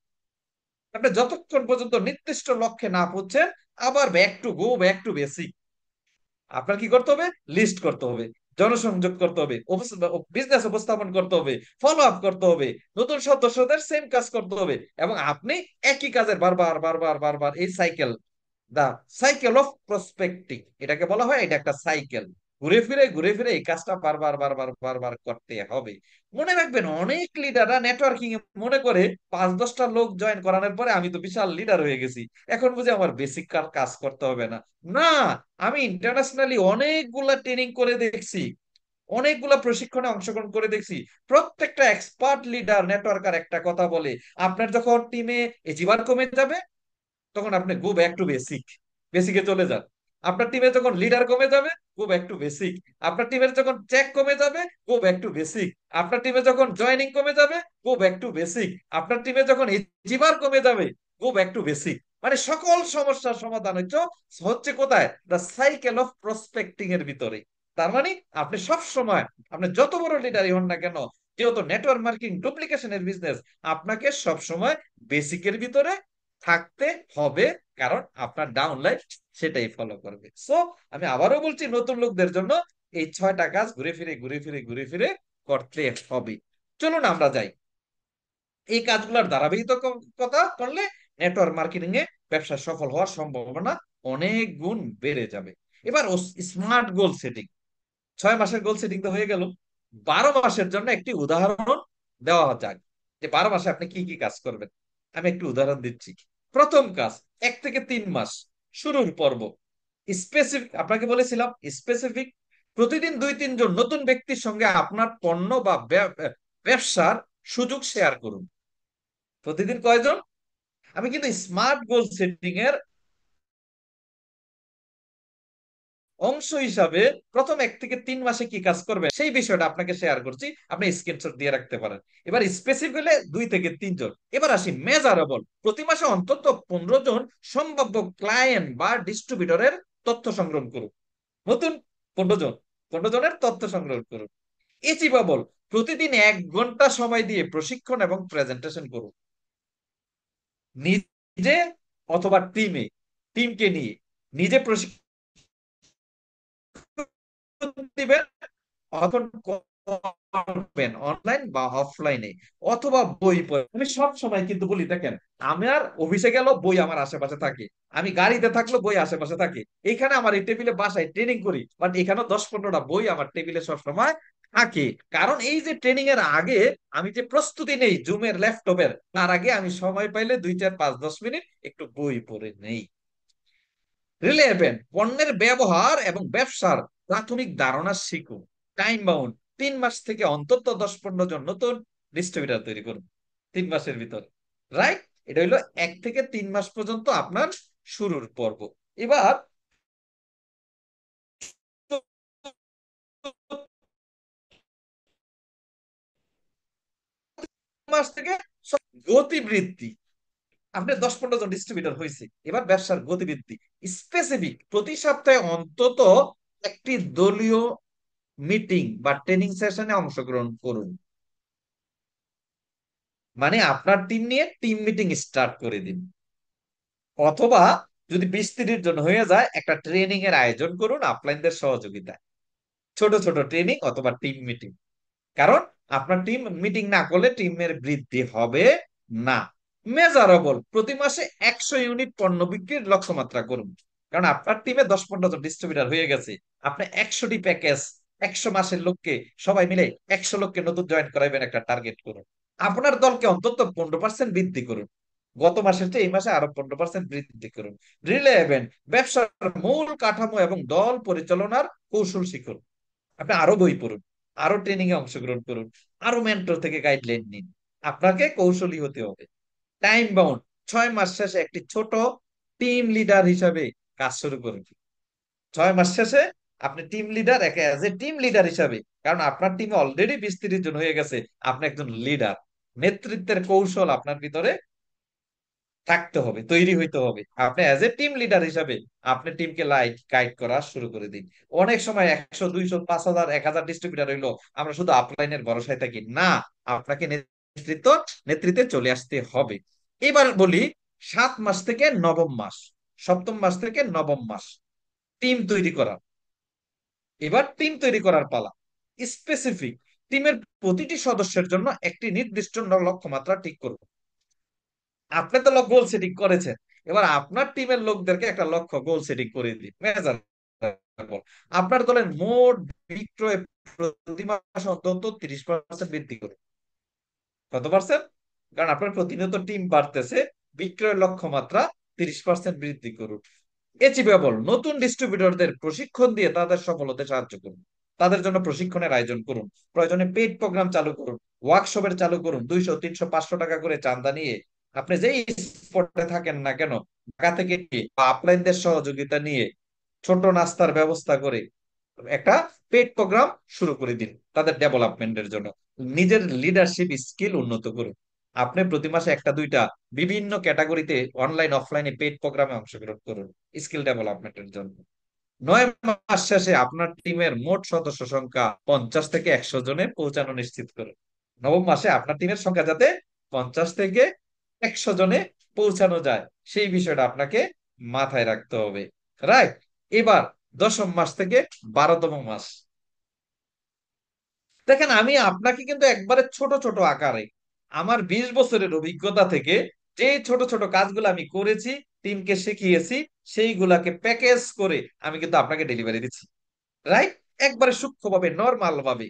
আপনি যতক্ষণ পর্যন্ত নির্দিষ্ট লক্ষ্যে না পৌঁছেন, আবার back to go, back to basic. আপনার কি করতে হবে, লিস্ট করতে হবে, জনসংযোগ করতে হবে, বিজনেস উপস্থাপন করতে হবে, ফলো আপ করতে হবে, নতুন সদস্যদের সেম কাজ করতে হবে, এবং আপনি একই কাজের বারবার বারবার বারবার এই cycle the cycle of prospecting এটাকে বলা হয়। এটা একটা সাইকেল, ঘুরে ফিরে এই কাজটা বারবার বারবার বারবার করতে হবে। মনে রাখবেন, অনেক লিডাররা নেটওয়ার্কিং এ মনে করে 5-10টা লোক জয়েন করানোর পরে আমি তো বিশাল লিডার হয়ে গেছি, এখন বুঝে আমার বেসিক কাজ করতে হবে না। না, আমি ইন্টারন্যাশনালি অনেকগুলা ট্রেনিং করে দেখছি, অনেকগুলা প্রশিক্ষণে অংশগ্রহণ করে দেখছি, প্রত্যেকটা এক্সপার্ট লিডার নেটওয়ার্কার একটা কথা বলে, আপনার যখন টিমে এচিভার কমে যাবে তখন আপনি গো ব্যাক টু বেসিক, বেসিকে চলে যান। আপনার টিমে যখন লিডার কমে যাবে, গো ব্যাক টু বেসিক। আপনার টিমের যখন চেক কমে যাবে, গো ব্যাক টু বেসিক। আপনার টিমে যখন জয়নিং কমে যাবে, গো ব্যাক টু বেসিক। আপনার টিমে যখন এচিভার কমে যাবে, গো ব্যাক টু বেসিক। মানে সকল সমস্যার সমাধান হচ্ছে হচ্ছে কোথায়? দ্য সাইকেল অফ প্রসপেক্টিং এর ভিতরে। তার মানে আপনি সব সময়, আপনি যত বড় লিডারই হন না কেন, যেহেতু নেটওয়ার্ক মার্কেটিং ডুপ্লিকেশনের বিজনেস, আপনাকে সব সময় বেসিকের ভিতরে থাকতে হবে, কারণ আপনার ডাউনলাইন সেটাই ফলো করবে। সো আমি আবারও বলছি, নতুন লোকদের জন্য এই 6টা কাজ ঘুরে ফিরে করতে হবে। চলুন আমরা যাই। এই কাজগুলোর ধারাবাহিকতা করলে নেটওয়ার্ক মার্কেটিং এ ব্যবসা সফল হওয়ার সম্ভাবনা অনেক গুণ বেড়ে যাবে। এবার স্মার্ট গোল সেটিং। 6 মাসের গোল সেটিং তো হয়ে গেল, 12 মাসের জন্য একটি উদাহরণ দেওয়া যাক, যে 12 মাসে আপনি কি কি কাজ করবেন। আমি একটু উদাহরণ দিচ্ছি। প্রথম কাজ, 1 থেকে 3 মাস, শুরুর পর্ব। স্পেসিফিক, আপনাকে বলেছিলাম স্পেসিফিক, প্রতিদিন 2-3 জন নতুন ব্যক্তির সঙ্গে আপনার পণ্য বা ব্যবসার সুযোগ শেয়ার করুন। প্রতিদিন কয়জন? আমি কিন্তু স্মার্ট গোল সেটিং এর অংশ হিসাবে প্রথম 1 থেকে 3 মাসে কি কাজ করবেন সেই বিষয়টা আপনাকে শেয়ার করছি, আপনি স্ক্রিনশট দিয়ে রাখতে পারেন। এবার স্পেসিফিক হলে 2 থেকে 3 জন। এবার আসি মেজারেবল, প্রতি মাসে অন্তত 15 জন সম্ভাব্য ক্লায়েন্ট বা ডিস্ট্রিবিউটরের তথ্য সংগ্রহ করুন। নতুন 15 জন, 15 জনের তথ্য সংগ্রহ করুন। এচিভেবল, প্রতিদিন 1 ঘন্টা সময় দিয়ে প্রশিক্ষণ এবং প্রেজেন্টেশন করুন, নিজে অথবা টিমকে নিয়ে। নিজে প্রশিক্ষণ দিবেন, এখন করবেন অনলাইন বা অফলাইনে, অথবা বই পড়ে। আমি সব সময় কিন্তু বলি, দেখেন, আমার অফিসে গেল বই আমার আশেপাশে থাকে, আমি গাড়িতে থাকলো বই আশেপাশে থাকে, এখানে আমার এই টেবিলে বাসায় ট্রেনিং করি, বাট এখানে 10-15টা বই আমার টেবিলে সব সময় থাকে। কারণ এই যে ট্রেনিং এর আগে আমি যে প্রস্তুতি নেই জুমের ল্যাপটপের, তার আগে আমি সময় পাইলে 2-4-5-10 মিনিট একটু বই পড়ে নেই। রিলেভেন্ট, পণ্যের ব্যবহার এবং ব্যবসার প্রাথমিক ধারণা শিখুন। টাইম বাউন্ড, 3 মাস থেকে অন্তত 10-15 জন নতুন ডিস্ট্রিবিউটর তৈরি করুন 3 মাসের ভিতরে। রাইট? এটা হইলো 1 থেকে 3 মাস পর্যন্ত আপনার শুরুর পর্ব। এবার 3 মাস থেকে গতিবৃদ্ধি, আপনি 10-15 জন ডিস্ট্রিবিউটর হয়েছে, এবার ব্যবসার গতিবৃদ্ধি। স্পেসিফিক, প্রতি সপ্তাহে অন্তত একটি দলীয় মিটিং বা ট্রেনিং সেশনে অংশগ্রহণ করুন। মানে আপনার টিম নিয়ে টিম মিটিং স্টার্ট করে দিন, অথবা যদি 20-30 জন হয়ে যায়, একটা ট্রেনিং এর আয়োজন করুন আপলাইনদের সহযোগিতায়। ছোট ছোট ট্রেনিং অথবা টিম মিটিং, কারণ আপনার টিম মিটিং না করলে টিমের বৃদ্ধি হবে না। মেজারেবল, প্রতি মাসে 100 ইউনিট পণ্য বিক্রির লক্ষ্যমাত্রা করুন। কারণ আপনার টিমে 10-15 জন ডিস্ট্রিবিউটর হয়ে গেছে, আপনি 100টি প্যাকেজ, 100 মাসের লোককে, সবাই মিলে 100 লোককে নতুন জয়েন করাইবেন, একটা টার্গেট করুন। আপনার দলকে অন্তত 15% বৃদ্ধি করুন, গত মাসের চেয়ে এই মাসে আরো 15% বৃদ্ধি করুন। রিলেভেন্ট, ব্যবসার মূল কাঠামো এবং দল পরিচালনার কৌশল শিখুন। আপনি আরো বই পড়ুন, আরো ট্রেনিং এ অংশগ্রহণ করুন, আরো মেন্টর থেকে গাইডলাইন নিন। আপনাকে কৌশলী হতে হবে। টাইম বাউন্ড, 6 মাস শেষে একটি ছোট টিম লিডার হিসাবে কাজ শুরু করুন। 6 মাস শেষে আপনি টিম লিডার, একে অ্যাজ এ টিম লিডার হিসাবে, কারণ আপনার টিমে অলরেডি 20-30 জন হয়ে গেছে, আপনি একজন লিডার। নেতৃত্বের কৌশল আপনার ভিতরে থাকতে হবে, তৈরি হইতে হবে। আপনি অ্যাজ এ টিম লিডার হিসাবে আপনি টিমকে গাইড করা শুরু করে দিন। অনেক সময় 100, 200, 5,000, 1,000 ডিস্ট্রিবিউটার হইলো, আমরা শুধু আপলাইনের ভরসায় থাকি না, আপনাকে নেতৃত্বে চলে আসতে হবে। এবার বলি 7 মাস থেকে নবম মাস, সপ্তম মাস থেকে নবম মাস, টিম তৈরি করা। এবার টিম তৈরি করার পালা। স্পেসিফিক, টিমের প্রতিটি সদস্যের জন্য একটি নির্দিষ্ট লক্ষ্যমাত্রা ঠিক করুন। আপনি তো গোল সেটিং করেছেন, এবার আপনার টিমের লোকদেরকে একটা লক্ষ্য গোল সেটিং করে দিন, মেজার। আপনার দলের মোট বিক্রয় প্রতি মাসে অন্তত 30% বৃদ্ধি করুন। কত পার্সেন্ট? কারণ আপনার প্রতিনিয়ত টিম বাড়তেছে, বিক্রয়ের লক্ষ্যমাত্রা 30% বৃদ্ধি করুন। অ্যাচিভেবল, নতুন ডিস্ট্রিবিউটরদের প্রশিক্ষণ দিয়ে তাদের সফল হতে সাহায্য করুন। তাদের জন্য প্রশিক্ষণের আয়োজন করুন, প্রয়োজনে পেইড প্রোগ্রাম চালু করুন, ওয়ার্কশপের চালু করুন, 200, 300, 500 টাকা করে চাঁদা নিয়ে। আপনি যেই স্পটে থাকেন না কেন, ঢাকা থেকে আপলাইনদের সহযোগিতা নিয়ে ছোট নাস্তার ব্যবস্থা করে একটা পেড প্রোগ্রাম শুরু করে দিন তাদের ডেভেলপমেন্টের জন্য। নিজের লিডারশিপ স্কিল উন্নত করুন। আপনি প্রতি মাসে একটা দুইটা বিভিন্ন ক্যাটাগরিতে অনলাইন অফলাইনে পেড প্রোগ্রামে অংশগ্রহণ করুন স্কিল ডেভেলপমেন্টের জন্য। 9 মাস শেষে আপনার টিমের মোট সদস্য সংখ্যা 50 থেকে 100 জনে পৌঁছানো নিশ্চিত করুন। নবম মাসে আপনার টিমের সংখ্যা যাতে 50 থেকে 100 জনে পৌঁছানো যায়, সেই বিষয়টা আপনাকে মাথায় রাখতে হবে। রাইট। এবার 10ম মাস থেকে 12তম মাস, দেখেন আমি আপনাকে কিন্তু একবারে ছোট ছোট আকারে আমার 20 বছরের অভিজ্ঞতা থেকে যে ছোট ছোট কাজগুলো আমি করেছি, টিমকে শিখিয়েছি, সেইগুলাকে প্যাকেজ করে আমি কিন্তু আপনাকে ডেলিভারি দিচ্ছি। রাইট। একবারে সূক্ষ্মভাবে নর্মাল ভাবে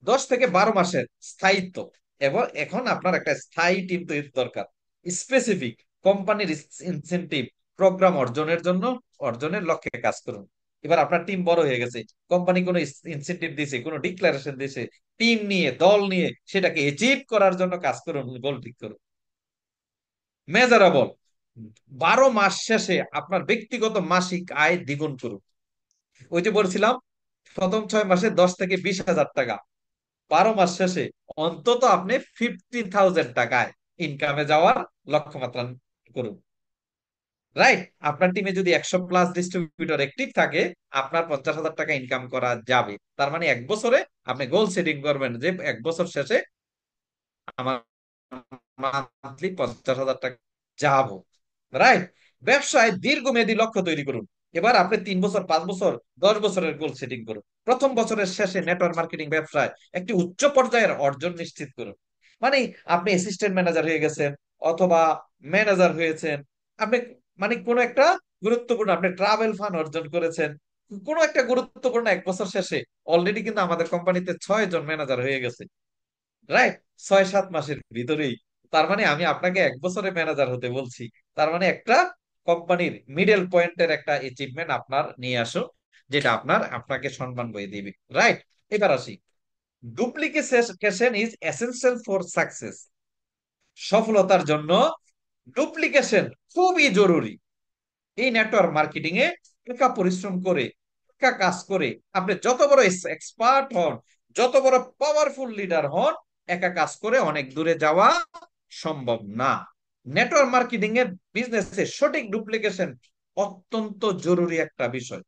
10 থেকে 12 মাসের স্থায়িত্ব। এবং এখন আপনার একটা স্থায়ী টিম তৈরি দরকার, স্পেসিফিক কোম্পানির ইনসেনটিভ প্রোগ্রাম অর্জনের জন্য, অর্জনের লক্ষ্যে কাজ করুন। এবার আপনার টিম বড় হয়ে গেছে, কোম্পানি কোনো ইনসেনটিভ দিয়েছে, কোনো ডিক্লারেশন দিয়েছে, টিম নিয়ে দল নিয়ে সেটাকে অ্যাচিভ করার জন্য কাজ করুন, গোল ঠিক করুন। মেজারেবল, 12 মাস শেষে আপনার ব্যক্তিগত মাসিক আয় দ্বিগুণ করুন। ওই যে বলছিলাম, প্রথম 6 মাসে 10 থেকে 20 হাজার টাকা, 12 মাস শেষে অন্তত আপনি 15,000 টাকায় ইনকামে যাওয়ার লক্ষ্যমাত্রা করুন। রাইট। আপনার টিমে যদি 100+ ডিস্ট্রিবিউটর অ্যাক্টিভ থাকে, আপনার 50,000 টাকা ইনকাম করা যাবে। তার মানে 1 বছরে আপনি গোল সেটিং করবেন যে 1 বছর শেষে আমার মান্থলি 50,000 টাকা যাবো। রাইট। ব্যবসায় দীর্ঘমেয়াদী লক্ষ্য তৈরি করুন। এবার আপনি 3 বছর, 5 বছর, 10 বছরের গোল সেটিং করুন। প্রথম বছরের শেষে নেটওয়ার্ক মার্কেটিং ব্যবসায় একটি উচ্চ পর্যায়ের অর্জন নিশ্চিত করুন। মানে আপনি অ্যাসিস্ট্যান্ট ম্যানেজার হয়ে গেছেন অথবা ম্যানেজার হয়েছেন, আপনি মানে কোনো একটা গুরুত্বপূর্ণ আপনি ট্রাভেল ফান্ড অর্জন করেছেন, কোনো একটা গুরুত্বপূর্ণ 1 বছর শেষে অলরেডি কিন্তু আমাদের কোম্পানিতে 6 জন ম্যানেজার হয়ে গেছে। রাইট। 6-7 মাসের ভিতরেই। তার মানে আমি আপনাকে 1 বছরে ম্যানেজার হতে বলছি। তার মানে একটা কোম্পানির মিডল পয়েন্টের একটা অ্যাচিভমেন্ট আপনার নিয়ে আসো, যেটা আপনাকে সম্মান বয়ে দিবে। রাইট। এবার আসি, duplication is essential for success. সফলতার জন্য ডুপ্লিকেশন খুবই জরুরি। এই নেটওয়ার্ক মার্কেটিং এ একা পরিশ্রম করে, একা কাজ করে আপনি যত বড় এক্সপার্ট হন, যত বড় পাওয়ারফুল লিডার হন, একা কাজ করে অনেক দূরে যাওয়া সম্ভব না। নেটওয়ার্ক মার্কেটিং এর বিজনেসে সঠিক ডুপ্লিকেশন অত্যন্ত জরুরি একটা বিষয়।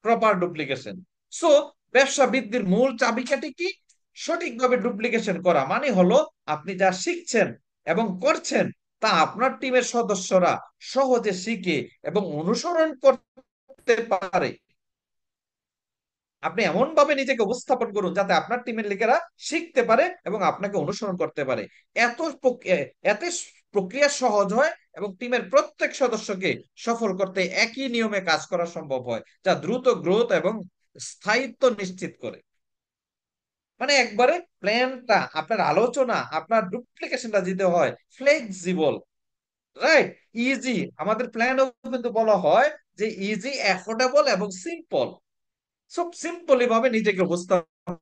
Proper duplication. সো ব্যবসা বৃদ্ধির মূল চাবিকাঠি কি? সঠিকভাবে ডুপ্লিকেশন করা মানে হলো আপনি যা শিখছেন এবং করছেন তা আপনার টিমের সদস্যরা সহজে শিখে এবং অনুসরণ করতে পারে। আপনি এমন ভাবে নিজেকে উপস্থাপন করুন যাতে আপনার টিমের লোকেরা শিখতে পারে এবং আপনাকে অনুসরণ করতে পারে। এত এতে প্রক্রিয়া সহজ হয় এবং টিমের প্রত্যেক সদস্যকে সফল করতে একই নিয়মে কাজ করা সম্ভব হয়, যা দ্রুত গ্রোথ এবং স্থায়িত্ব নিশ্চিত করে। মানে একবারে প্ল্যানটা, আপনার আলোচনা, আপনার ডুপ্লিকেশনটা দিতে হয় ফ্লেক্সিবল। রাইট। ইজি, আমাদের প্ল্যানও কিন্তু বলা হয় যে ইজি, অ্যাফোর্ডেবল এবং সিম্পল। সব সিম্পলি ভাবে নিজেকে উপস্থাপন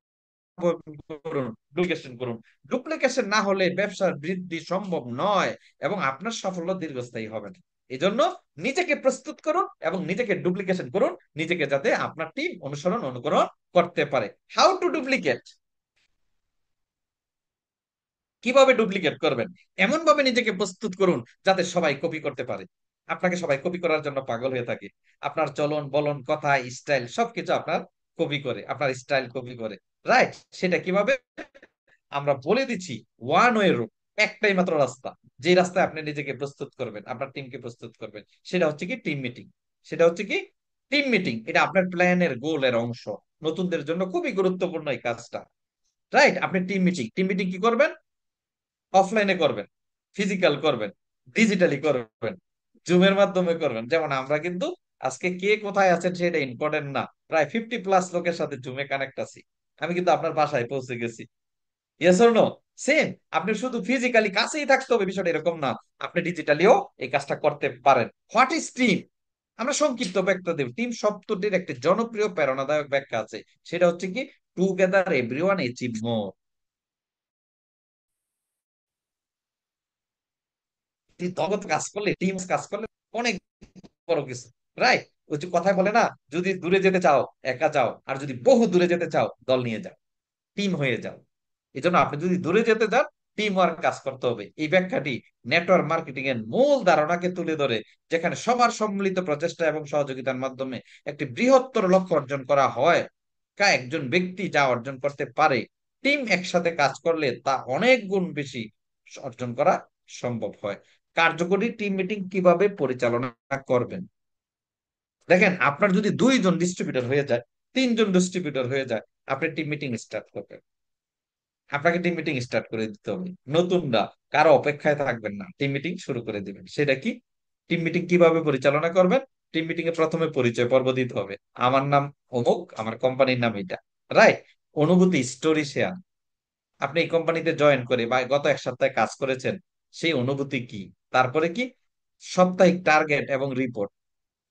করুন, ডুপ্লিকেশন করুন। ডুপ্লিকেশন না হলে ব্যবসার বৃদ্ধি সম্ভব নয় এবং আপনার সাফল্য দীর্ঘস্থায়ী হবে না। এই জন্য নিজেকে প্রস্তুত করুন এবং নিজেকে ডুপ্লিকেশন করুন, নিজেকে যাতে আপনার টিম অনুসরণ অনুকরণ করতে পারে। হাউ টু ডুপ্লিকেট, কিভাবে ডুপ্লিকেট করবেন? এমন ভাবে নিজেকে প্রস্তুত করুন যাতে সবাই কপি করতে পারে। আপনাকে সবাই কপি করার জন্য পাগল হয়ে থাকে। আপনার চলন বলন, কথা, স্টাইল সবকিছু আপনার কপি করে, আপনার স্টাইল কপি করে। রাইট। সেটা কিভাবে? আমরা বলে দিচ্ছি, ওয়ান ওয়ে রুট, একটাই মাত্র রাস্তা। যে রাস্তায় আপনি নিজেকে প্রস্তুত করবেন, আপনার টিমকে প্রস্তুত করবেন, সেটা হচ্ছে কি টিম মিটিং। সেটা হচ্ছে কি টিম মিটিং। এটা আপনার প্ল্যানের গোলের অংশ। নতুনদের জন্য খুবই গুরুত্বপূর্ণ এই কাজটা। রাইট। আপনি টিম মিটিং, টিম মিটিং কি করবেন? অফলাইনে করবেন, ফিজিক্যাল করবেন, ডিজিটালি করবেন। জুমের মাধ্যমে করবেন। যেমন আমরা কিন্তু আজকে কে কোথায় আছেন সেটা ইম্পর্টেন্ট না, প্রায় 50+ লোকের সাথে জুমে কানেক্ট আছি। আমি কিন্তু আপনার বাসায় পৌঁছে গেছি। Yes or no? সেম। আপনি শুধু ফিজিক্যালি কাছেই থাকতে হবে বিষয়টা এরকম না, আপনি ডিজিটালিও এই কাজটা করতে পারেন। What is team? আমরা সংক্ষিপ্ত ব্যাখ্যা দেব। টিম শব্দটির একটি জনপ্রিয় প্রেরণাদায়ক ব্যাখ্যা আছে, সেটা হচ্ছে কি, টুগেদার এভরিওয়ান অ্যাচিভ মোর। দলগত কাজ করলে, টিম কাজ করলে অনেক বড় কিছু, রাইট? ওই যে কথায় বলে না, যদি দূরে যেতে চাও একা যাও, আর যদি বহু দূরে যেতে চাও দল নিয়ে যাও, টিম হয়ে যাও। এই জন্য আপনি যদি দূরে যেতে চান, টিম ওয়ার্ক কাজ করতে হবে। এই ব্যাখ্যাটি নেটওয়ার্ক মার্কেটিং এর মূল ধারণাকে তুলে ধরে, যেখানে সবার সম্মিলিত প্রচেষ্টা এবং সহযোগিতার মাধ্যমে একটি বৃহত্তর লক্ষ্য অর্জন করা হয়। একজন ব্যক্তি যা অর্জন করতে পারে, টিম একসাথে কাজ করলে তা অনেক গুণ বেশি অর্জন করা সম্ভব হয়। কার্যকরী টিম মিটিং কিভাবে পরিচালনা করবেন? দেখেন, আপনার যদি 2 জন ডিস্ট্রিবিউটর হয়ে যায়, 3 জন ডিস্ট্রিবিউটর হয়ে যায়, আপনি টিম মিটিং স্টার্ট করবেন। আপনাকে টিম মিটিং স্টার্ট করে দিতে হবে। নতুনরা কারো অপেক্ষায় থাকবেন না, টিম মিটিং শুরু করে দিবেন। সেটা কি? টিম মিটিং কিভাবে পরিচালনা করবেন? টিম মিটিং এ প্রথমে পরিচয় পর্ব দিতে হবে। আমার নাম অমুক, আমার কোম্পানির নাম এটা, রাইট? অনুভূতি, স্টোরি শেয়ার। আপনি এই কোম্পানিতে জয়েন করে বা গত 1 সপ্তাহে কাজ করেছেন, সেই অনুভূতি কি? তারপরে কি? সাপ্তাহিক টার্গেট এবং রিপোর্ট।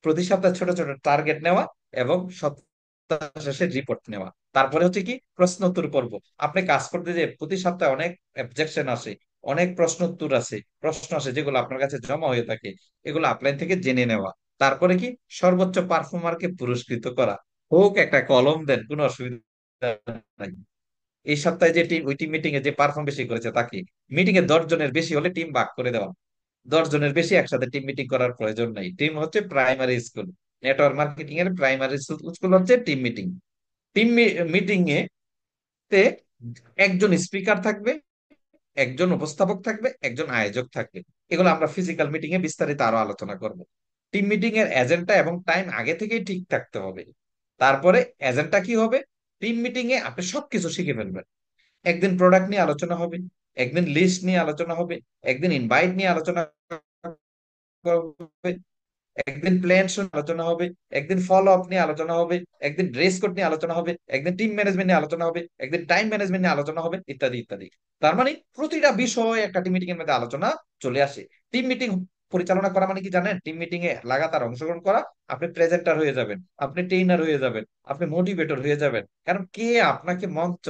প্রতি সপ্তাহে ছোট ছোট টার্গেট নেওয়া এবং সপ্তাহ শেষে রিপোর্ট নেওয়া। তারপরে হচ্ছে কি, প্রশ্ন উত্তর পর্ব। আপনি কাজ করতে যে প্রতি সপ্তাহে অনেক অবজেকশন আসে, অনেক প্রশ্ন উত্তর আছে, প্রশ্ন আসে যেগুলো আপনার কাছে জমা হয়ে থাকে, এগুলো আপলাইন থেকে জেনে নেওয়া। তারপরে কি, সর্বোচ্চ পারফর্মারকে পুরস্কৃত করা। হোক একটা কলম দেন, কোনো অসুবিধা নাই। এই সপ্তাহে যে টিম, ওই টিম মিটিং এ যে পারফর্ম বেশি করেছে তাকে, মিটিং এ 10 জনের বেশি হলে টিম ভাগ করে দেওয়া। 10 জনের বেশি একসাথে টিম মিটিং করার প্রয়োজন নাই। টিম হচ্ছে প্রাইমারি স্কুল। নেটওয়ার্ক মার্কেটিং এর প্রাইমারি স্কুল হচ্ছে টিম মিটিং। টিম মিটিং এ তে একজন স্পিকার থাকবে, একজন উপস্থাপক থাকবে, একজন আয়োজক থাকবে। এগুলো আমরা ফিজিক্যাল মিটিং এ বিস্তারিত আরো আলোচনা করব। টিম মিটিং এর এজেন্ডা এবং টাইম আগে থেকেই ঠিক থাকতে হবে। তারপরে এজেন্ডা কি হবে? টিম মিটিং এ আপনি সবকিছু শিখে ফেলবেন। একদিন প্রোডাক্ট নিয়ে আলোচনা হবে, একদিন লিস্ট নিয়ে আলোচনা হবে, একদিন ইনভাইট নিয়ে আলোচনা হবে, একদিন প্ল্যান শুনে আলোচনা হবে, একদিন ফলো আপ নিয়ে আলোচনা হবে, একদিন ড্রেস কোড নিয়ে আলোচনা হবে, একদিন টিম ম্যানেজমেন্ট নিয়ে আলোচনা হবে, একদিন টাইম ম্যানেজমেন্ট নিয়ে আলোচনা হবে, ইত্যাদি ইত্যাদি। তার মানে প্রতিটা বিষয় একটা টিম মিটিং এর মধ্যে আলোচনা চলে আসে। টিম মিটিং পরিচালনা করা মানে কি জানেন? টিম মিটিং এ লাগাতার অংশগ্রহণ করা। আপনি প্রেজেন্টার হয়ে যাবেন, আপনি ট্রেইনার হয়ে যাবেন, আপনি মোটিভেটর হয়ে যাবেন। কারণ কে আপনাকে মঞ্চ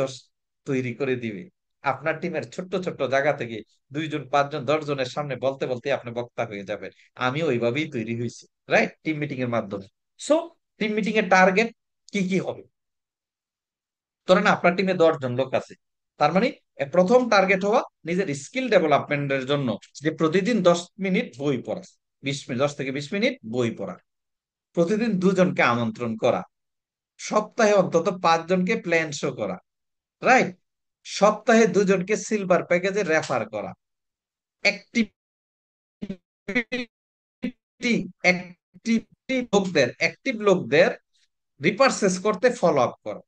তৈরি করে দিবে? আপনার টিমের ছোট্ট ছোট্ট জায়গা থেকে 2 জন, 5 জন, 10 জনের সামনে বলতে বলতে আপনি বক্তা হয়ে যাবেন। আমিও ওইভাবেই তৈরি হয়েছি, রাইট, টিম মিটিং এর মাধ্যমে। সো টিম মিটিং এর টার্গেট কি কি হবে? ধরেন আপনার টিমে 10 জন লোক আছে, তার মানে প্রথম টার্গেট হওয়া নিজের স্কিল ডেভেলপমেন্টের জন্য, যে প্রতিদিন 10 মিনিট বই পড়া, 20 মিনিট, 10 থেকে 20 মিনিট বই পড়া। প্রতিদিন 2 জনকে আমন্ত্রণ করা। সপ্তাহে অন্তত 5 জনকে প্ল্যান শো করা, রাইট? সপ্তাহে 2 জনকে সিলভার প্যাকেজে রেফার করা। অ্যাক্টিভ লোকদের রিপারচেস করতে ফলো আপ করো।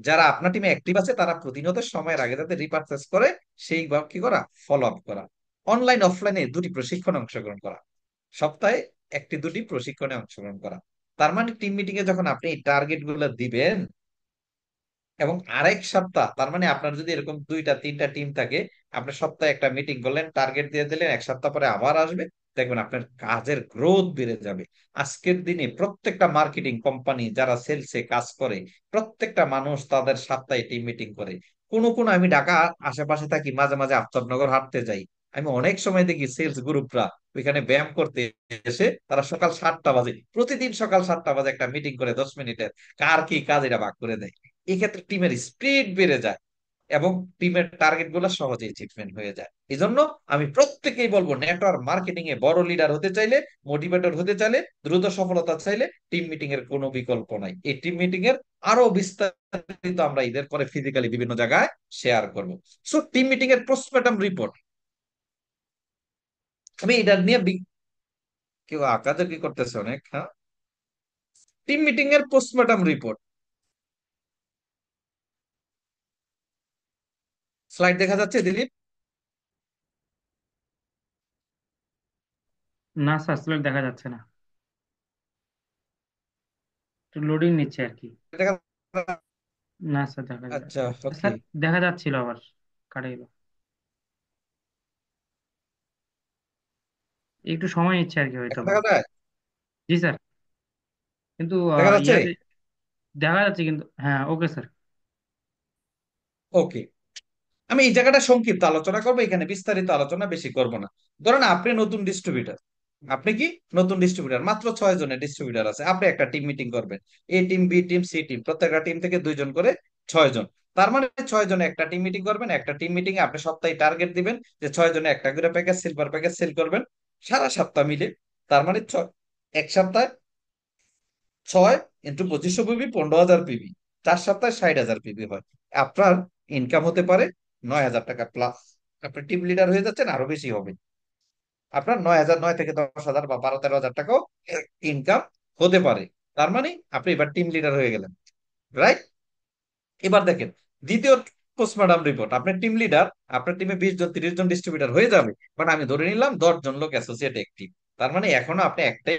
যারা আপনার টিমে অ্যাক্টিভ আছে তারা প্রতিনিয়ত সময়ের আগে যাতে রিপারচেস করে, সেই কি করা, ফলো আপ করা। অনলাইন অফলাইনে 2টি প্রশিক্ষণে অংশগ্রহণ করা। সপ্তাহে 1-2টি প্রশিক্ষণে অংশগ্রহণ করা। তার মানে টিম মিটিং এ যখন আপনি এই টার্গেট গুলো দিবেন, এবং আরেক সপ্তাহ, তার মানে আপনার যদি এরকম 2টা 3টা টিম থাকে, আপনি সপ্তাহে একটা মিটিং করলেন, টার্গেট দিয়ে দিলেন, 1 সপ্তাহ পরে আবার আসবে, দেখবেন আপনার কাজের গ্রোথ বেড়ে যাবে। আজকের দিনে প্রত্যেকটা মার্কেটিং কোম্পানি যারা সেলসে কাজ করে, প্রত্যেকটা মানুষ তাদের সপ্তাহে টিম মিটিং করে। কোনো কোনো, আমি ঢাকা আশেপাশে থাকি, মাঝে মাঝে আফতাবনগর হাঁটতে যাই, আমি অনেক সময় দেখি সেলস গ্রুপরা ওইখানে ব্যায়াম করতে এসে, তারা সকাল 7টা বাজে, প্রতিদিন সকাল 7টা বাজে একটা মিটিং করে 10 মিনিটের, কার কি কাজ এটা ভাগ করে দেয়। এই ক্ষেত্রে টিমের স্পিরিট বেড়ে যায় এবং টিমের টার্গেট গুলো সহজে অ্যাচিভমেন্ট হয়ে যায়। এই জন্য আমি প্রত্যেকেই বলবো, নেটওয়ার্ক মার্কেটিং এ বড় লিডার হতে চাইলে, মোটিভেটর হতে চাইলে, দ্রুত সফলতা চাইলে, টিম মিটিং এর কোনো বিকল্প নাই। এই টিম মিটিং এর আরো বিস্তারিত আমরা ঈদের পরে ফিজিক্যালি বিভিন্ন জায়গায় শেয়ার করব। সো টিম মিটিং এর পোস্টমর্টম রিপোর্ট, আমি এটা নিয়ে কেউ আকাজে কি করতেছে অনেক, হ্যাঁ। টিম মিটিং এর পোস্টমর্টম রিপোর্ট, স্লাইড দেখা যাচ্ছে দিলীপ? না স্যার, সিলেক্ট দেখা যাচ্ছে না। একটু লোডিং নিচ্ছে আর কি। না স্যার, দেখা যায়। আচ্ছা, ওকে। স্যার, দেখা যাচ্ছিল আবার কাটে গেল। একটু সময় নিচ্ছে আর কি, হয়তো এখন বা। দেখা যায়? জি স্যার। কিন্তু দেখা যাচ্ছে? ইয়াতে দেখা যাচ্ছে কিন্তু, হ্যাঁ, ওকে স্যার। ওকে। আমি এই জায়গাটা সংক্ষিপ্ত আলোচনা করবো, এখানে বিস্তারিত আলোচনা বেশি করব না। ধরেন আপনি নতুন ডিস্ট্রিবিউটার। আপনি কি নতুন ডিস্ট্রিবিউটার, মাত্র 6 জনের ডিস্ট্রিবিউটার আছে, আপনি একটা টিম মিটিং করবেন। A team, B team, C team, প্রত্যেকটা টিম থেকে 2 জন করে, 6 জন। তার মানে 6 জনে একটা টিম মিটিং করবেন। একটা টিম মিটিং এ আপনি সপ্তাহে টার্গেট দিবেন যে 6 জনে একটা করে প্যাকেজ, সিলভার প্যাকেজ সেল করবেন সারা সপ্তাহ মিলে। তার মানে এক সপ্তাহে 6 × 2500 পিবি, 15,000 পিবি। 4 সপ্তাহে 60,000 পিবি হয়। আপনার ইনকাম হতে পারে 9,000 টাকা প্লাস। আপনি টিম লিডার হয়ে যাচ্ছেন, আরো বেশি হবে। আপনার 9,000, 9 থেকে 10,000 বা 12-13 হাজার টাকাও ইনকাম হতে পারে। তার মানে আপনি এবার টিম লিডার হয়ে গেলেন, রাইট? এবার দেখেন দ্বিতীয় পোস্টমর্টম রিপোর্ট। আপনার টিম লিডার, আপনার টিমে 20 জন, 30 জন ডিস্ট্রিবিউটার হয়ে যাবে, বাট আমি ধরে নিলাম 10 জন লোক অ্যাসোসিয়েট অ্যাক্টিভ। তার মানে এখনো আপনি একটাই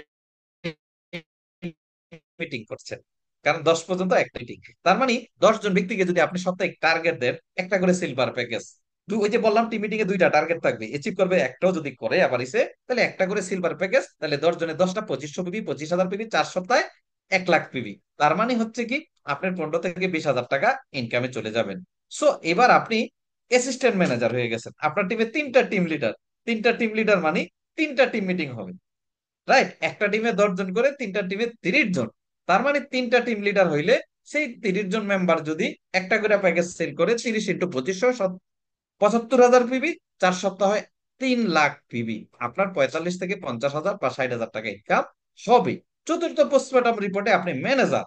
মিটিং করছেন, কারণ 10 পর্যন্ত একটা মিটিং। তার মানে 10 জন ব্যক্তিকে যদি আপনি সপ্তাহে টার্গেট দেন একটা করে সিলভার প্যাকেজ, ওই যে বললাম টিম মিটিং এ 2টা টার্গেট থাকবে, অ্যাচিভ করবে একটাও যদি করে আবার ইসে, তাহলে একটা করে সিলভার প্যাকেজ, তাহলে 10 জনের 10টা 2500 পিবি, 25,000 পিবি, 4 সপ্তাহে 1,00,000 পিবি। তার মানে হচ্ছে কি আপনার 15 থেকে 20 হাজার টাকা ইনকামে চলে যাবেন। সো এবার আপনি অ্যাসিস্ট্যান্ট ম্যানেজার হয়ে গেছেন। আপনার টিমে 3টা টিম লিডার, 3টা টিম লিডার মানে 3টা টিম মিটিং হবে, রাইট? একটা টিমে 10 জন করে, 3টা টিমে 30 জন। তার মানে 3টা টিম লিডার হইলে সেই 30 জন মেম্বার যদি একটা করে প্যাকেজ সেল করে, 30 × 2500, 75,000 পিবি। 4 সপ্তাহ হয় 3,00,000 পিবি। আপনার 45 থেকে 50,000 বা 60,000 টাকা ইনকাম হবে। চতুর্থ পোস্টমর্টম রিপোর্টে আপনি ম্যানেজার।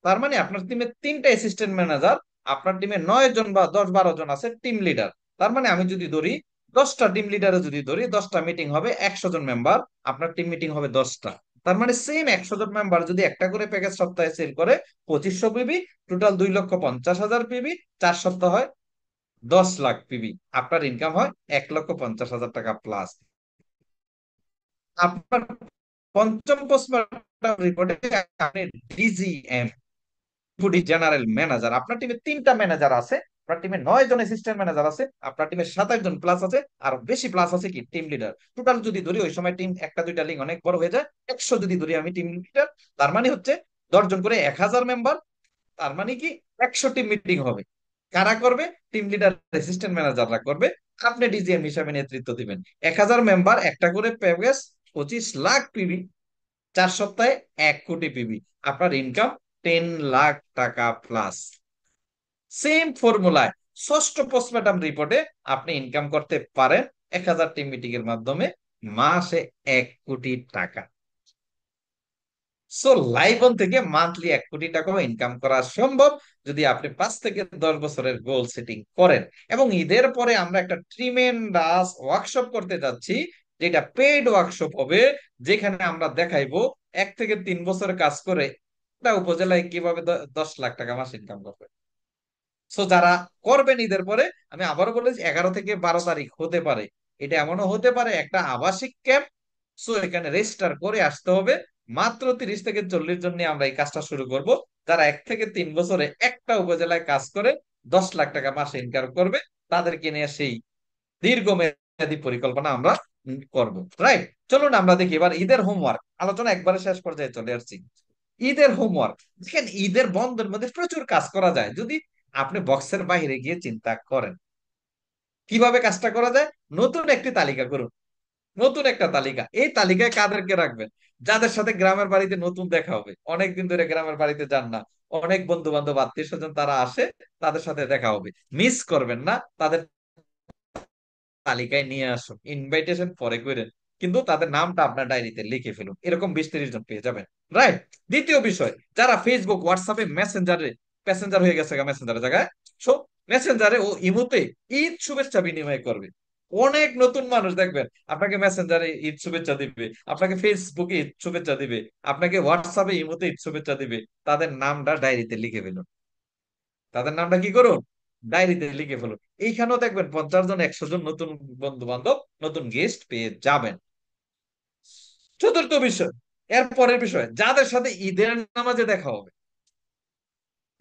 তার মানে আপনার টিমে 3টা অ্যাসিস্ট্যান্ট ম্যানেজার, আপনার টিমে 9 জন বা 10-12 জন আছে টিম লিডার। তার মানে আমি যদি ধরি 10টা টিম লিডারে যদি ধরি, 10টা মিটিং হবে 100 জন মেম্বার, আপনার টিম মিটিং হবে 10টা। তার মানে সেম 100 জন মেম্বার যদি একটা করে প্যাকেজ সপ্তাহে সেল করে 2500 পিবি, টোটাল 2,50,000 পিবি। 4 সপ্তাহ হয় 10,00,000 পিবি। আপনার ইনকাম হয় 1,50,000 টাকা প্লাস। আপনার পঞ্চম পোস্টমর্টম রিপোর্টে আপনি ডিজিএম, ডেপুটি জেনারেল ম্যানেজার। আপনার টিমে 3টা ম্যানেজার আছে, আপনার টিমে 9 জন অ্যাসিস্ট্যান্ট ম্যানেজার আছে, আপনার টিমে 27 জন প্লাস আছে, আর বেশি প্লাস আছে কি টিম লিডার। টোটাল যদি ধরি, ওই সময় টিম একটা দুইটা লিঙ্ক অনেক বড় হয়ে যায়, 100 যদি ধরি আমি টিম লিডার, তার মানে হচ্ছে 10 জন করে 1,000 মেম্বার। তার মানে কি 100টি মিটিং হবে। কারা করবে? টিম লিডার, অ্যাসিস্ট্যান্ট ম্যানেজাররা করবে। আপনি ডিজিএম হিসাবে নেতৃত্ব দিবেন। 1,000 মেম্বার, একটা করে প্যাকেজ, 25,00,000 পিবি। 4 সপ্তাহে 1,00,00,000 পিবি। আপনার ইনকাম 10,00,000 টাকা প্লাস। সেম ফর্মুলায় ষষ্ঠ পোস্টমর্টম রিপোর্টে আপনি ইনকাম করতে পারেন 1,000টি মিটিং এর মাধ্যমে মাসে 1,00,00,000 টাকা। সো লাইভন থেকে মান্থলি 1,00,00,000 টাকা ইনকাম করা সম্ভব, যদি আপনি 5 থেকে 10 বছরের গোল সেটিং করেন। এবং ঈদের পরে আমরা একটা ট্রিমেন্ডাস ওয়ার্কশপ করতে যাচ্ছি, যেটা পেইড ওয়ার্কশপ হবে, যেখানে আমরা দেখাইবো 1 থেকে 3 বছর কাজ করে একটা উপজেলায় কিভাবে 10 লাখ টাকা মাস ইনকাম করবে। সো যারা করবেন ঈদের পরে, আমি আবারও বলেছি 11 থেকে 12 তারিখ হতে পারে, এটা এমনও হতে পারে একটা আবাসিক ক্যাম্প। সো এখানে রেজিস্টার করে আসতে হবে। মাত্র 30 থেকে 40 জন নিয়ে আমরা এই কাজটা শুরু করব, যারা 1 থেকে 3 বছরে একটা উপজেলায় কাজ করে 10 লাখ টাকা মাসে ইনকাম করবে। তাদেরকে নিয়ে সেই দীর্ঘমেয়াদী পরিকল্পনা আমরা করব, রাইট? চলুন আমরা দেখি এবার ঈদের হোমওয়ার্ক আলোচনা একবারে শেষ পর্যায়ে চলে আসছি। ঈদের হোমওয়ার্ক, দেখেন ঈদের বন্ধের মধ্যে প্রচুর কাজ করা যায় যদি আপনি বক্সের বাইরে গিয়ে চিন্তা করেন। কিভাবে কাজটা করা যায়? নতুন একটি তালিকা করুন। নতুন একটা তালিকা, এই তালিকায় কাদেরকে রাখবেন? যাদের সাথে গ্রামের বাড়িতে নতুন দেখা হবে, অনেকদিন ধরে গ্রামের বাড়িতে যান না, অনেক বন্ধু বান্ধব আত্মীয় স্বজন তারা আসে, তাদের সাথে দেখা হবে। মিস করবেন না, তাদের তালিকায় নিয়ে আসুন। ইনভাইটেশন পরে করেন, কিন্তু তাদের নামটা আপনার ডায়েরিতে লিখে ফেলুন। এরকম 20-30 জন পেয়ে যাবেন, রাইট? দ্বিতীয় বিষয়, যারা ফেসবুক, হোয়াটসঅ্যাপে, মেসেঞ্জারে প্যাসেঞ্জার হয়ে গেছে মেসেঞ্জারের জায়গায়, সো মেসেঞ্জারে ও ইমোতে ঈদ শুভেচ্ছা বিনিময় করবে। অনেক নতুন মানুষ দেখবেন আপনাকে মেসেঞ্জারে ঈদ শুভেচ্ছা দিবে, আপনাকে ফেসবুকে ঈদ শুভেচ্ছা দিবে, আপনাকে হোয়াটসঅ্যাপে ইমোতে ঈদ শুভেচ্ছা দিবে। তাদের নামটা ডায়েরিতে লিখে ফেলুন। তাদের নামটা কি করুন? ডায়েরিতে লিখে ফেলুন। এইখানেও দেখবেন 50 জন, 100 জন নতুন বন্ধু বান্ধব, নতুন গেস্ট পেয়ে যাবেন। চতুর্থ বিষয়, এর পরের বিষয়, যাদের সাথে ঈদের নামাজে দেখা হবে।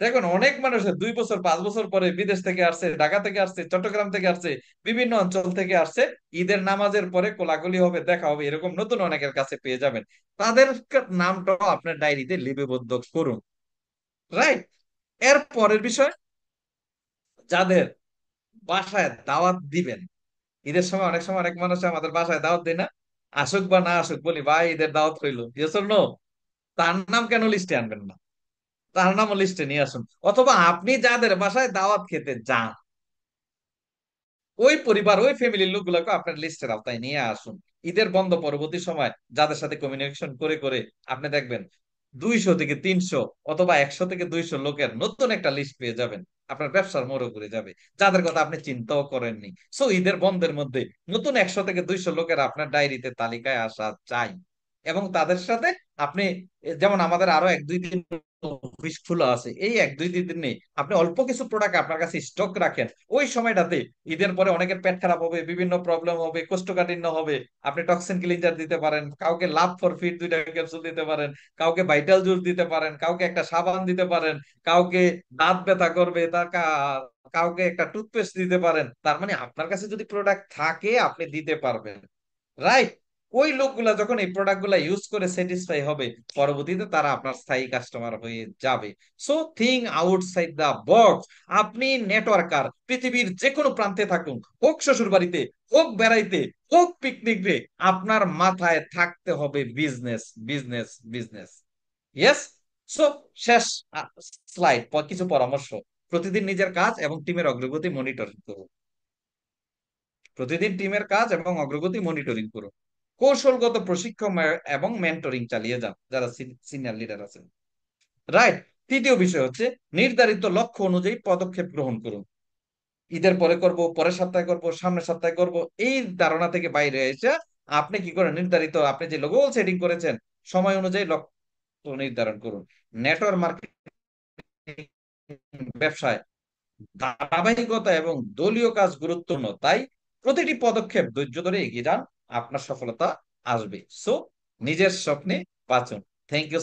দেখুন অনেক মানুষ 2 বছর 5 বছর পরে বিদেশ থেকে আসছে, ঢাকা থেকে আসছে, চট্টগ্রাম থেকে আসছে, বিভিন্ন অঞ্চল থেকে আসছে, ঈদের নামাজের পরে কোলাকুলি হবে, দেখা হবে, এরকম নতুন অনেকের কাছে পেয়ে যাবেন। তাদের নামটাও আপনার ডায়েরিতে লিপিবদ্ধ করুন। রাইট। এর পরের বিষয়, যাদের বাসায় দাওয়াত দিবেন, ঈদের সময় অনেক সময় অনেক মানুষ আমাদের বাসায় দাওয়াত দেয় না, আসুক বা না আসুক, বলি ভাই ঈদের দাওয়াত হইলো, ইয়েস অর নো, তার নাম কেন লিস্টে আনবেন না? তার নাম লিস্টে নিয়ে আসুন। অথবা আপনি যাদের বাসায় দাওয়াত খেতে যান, ওই পরিবার ওই ফ্যামিলির লোকগুলোকে আপনার লিস্টের আওতায় নিয়ে আসুন। ঈদের বন্ধ পরবর্তী সময় যাদের সাথে কমিউনিকেশন করে করে আপনি দেখবেন 200 থেকে 300 অথবা 100 থেকে 200 লোকের নতুন একটা লিস্ট পেয়ে যাবেন। আপনার ব্যবসার মোড় ঘুরে যাবে, যাদের কথা আপনি চিন্তাও করেননি। সো ঈদের বন্ধের মধ্যে নতুন 100 থেকে 200 লোকের আপনার ডায়েরিতে তালিকায় আসা চাই। এবং তাদের সাথে আপনি, যেমন আমাদের আরো 1-2 দিন অফিস খোলা আছে, এই 1-2 দিনে আপনি অল্প কিছু প্রোডাক্ট আপনার কাছে স্টক রাখেন। ওই সময়টাতে ঈদের পরে অনেকের পেট খারাপ হবে, বিভিন্ন প্রবলেম হবে, কোষ্ঠকাঠিন্য হবে, আপনি টক্সিন ক্লিনজার দিতে পারেন, কাউকে লাভ ফর ফিট 2টা ক্যাপসুল দিতে পারেন, কাউকে ভাইটাল জুস দিতে পারেন, কাউকে একটা সাবান দিতে পারেন, কাউকে দাঁত ব্যথা করবে তার কাউকে একটা টুথপেস্ট দিতে পারেন। তার মানে আপনার কাছে যদি প্রোডাক্ট থাকে আপনি দিতে পারবেন। রাইট। ওই লোকগুলা যখন এই প্রোডাক্ট গুলা ইউজ করে স্যাটিসফাই হবে, পরবর্তীতে তারা আপনার স্থায়ী কাস্টমার হয়ে যাবে। So think outside the box. আপনি নেটওয়ার্কার, পৃথিবীর যে কোনো প্রান্তে থাকুন, হোক শ্বশুর বাড়িতে, হোক বেড়াইতে, হোক পিকনিকে, আপনার মাথায় থাকতে হবে business, business, business. Yes. So শেষ স্লাইড, কিছু পরামর্শ। প্রতিদিন নিজের কাজ এবং টিমের অগ্রগতি মনিটরিং করুন। প্রতিদিন টিমের কাজ এবং অগ্রগতি মনিটরিং করুন। কৌশলগত প্রশিক্ষণ এবং মেন্টরিং চালিয়ে যান যারা সিনিয়র লিডার আছেন। রাইট। তৃতীয় বিষয় হচ্ছে নির্ধারিত লক্ষ্য অনুযায়ী পদক্ষেপ গ্রহণ করুন। ঈদের পরে করব, পরের সপ্তাহে করব, সামনের সপ্তাহে করব, এই ধারণা থেকে বাইরে এসে আপনি কি করেন, নির্ধারিত আপনি যে গোল সেটিং করেছেন সময় অনুযায়ী লক্ষ্য নির্ধারণ করুন। নেটওয়ার্ক মার্কেটিং ব্যবসায় ধারাবাহিকতা এবং দলীয় কাজ গুরুত্বপূর্ণ, তাই প্রতিটি পদক্ষেপ ধৈর্য ধরে এগিয়ে যান, আপনার সফলতা আসবে। সো নিজের স্বপ্নে বাঁচুন। Thank you.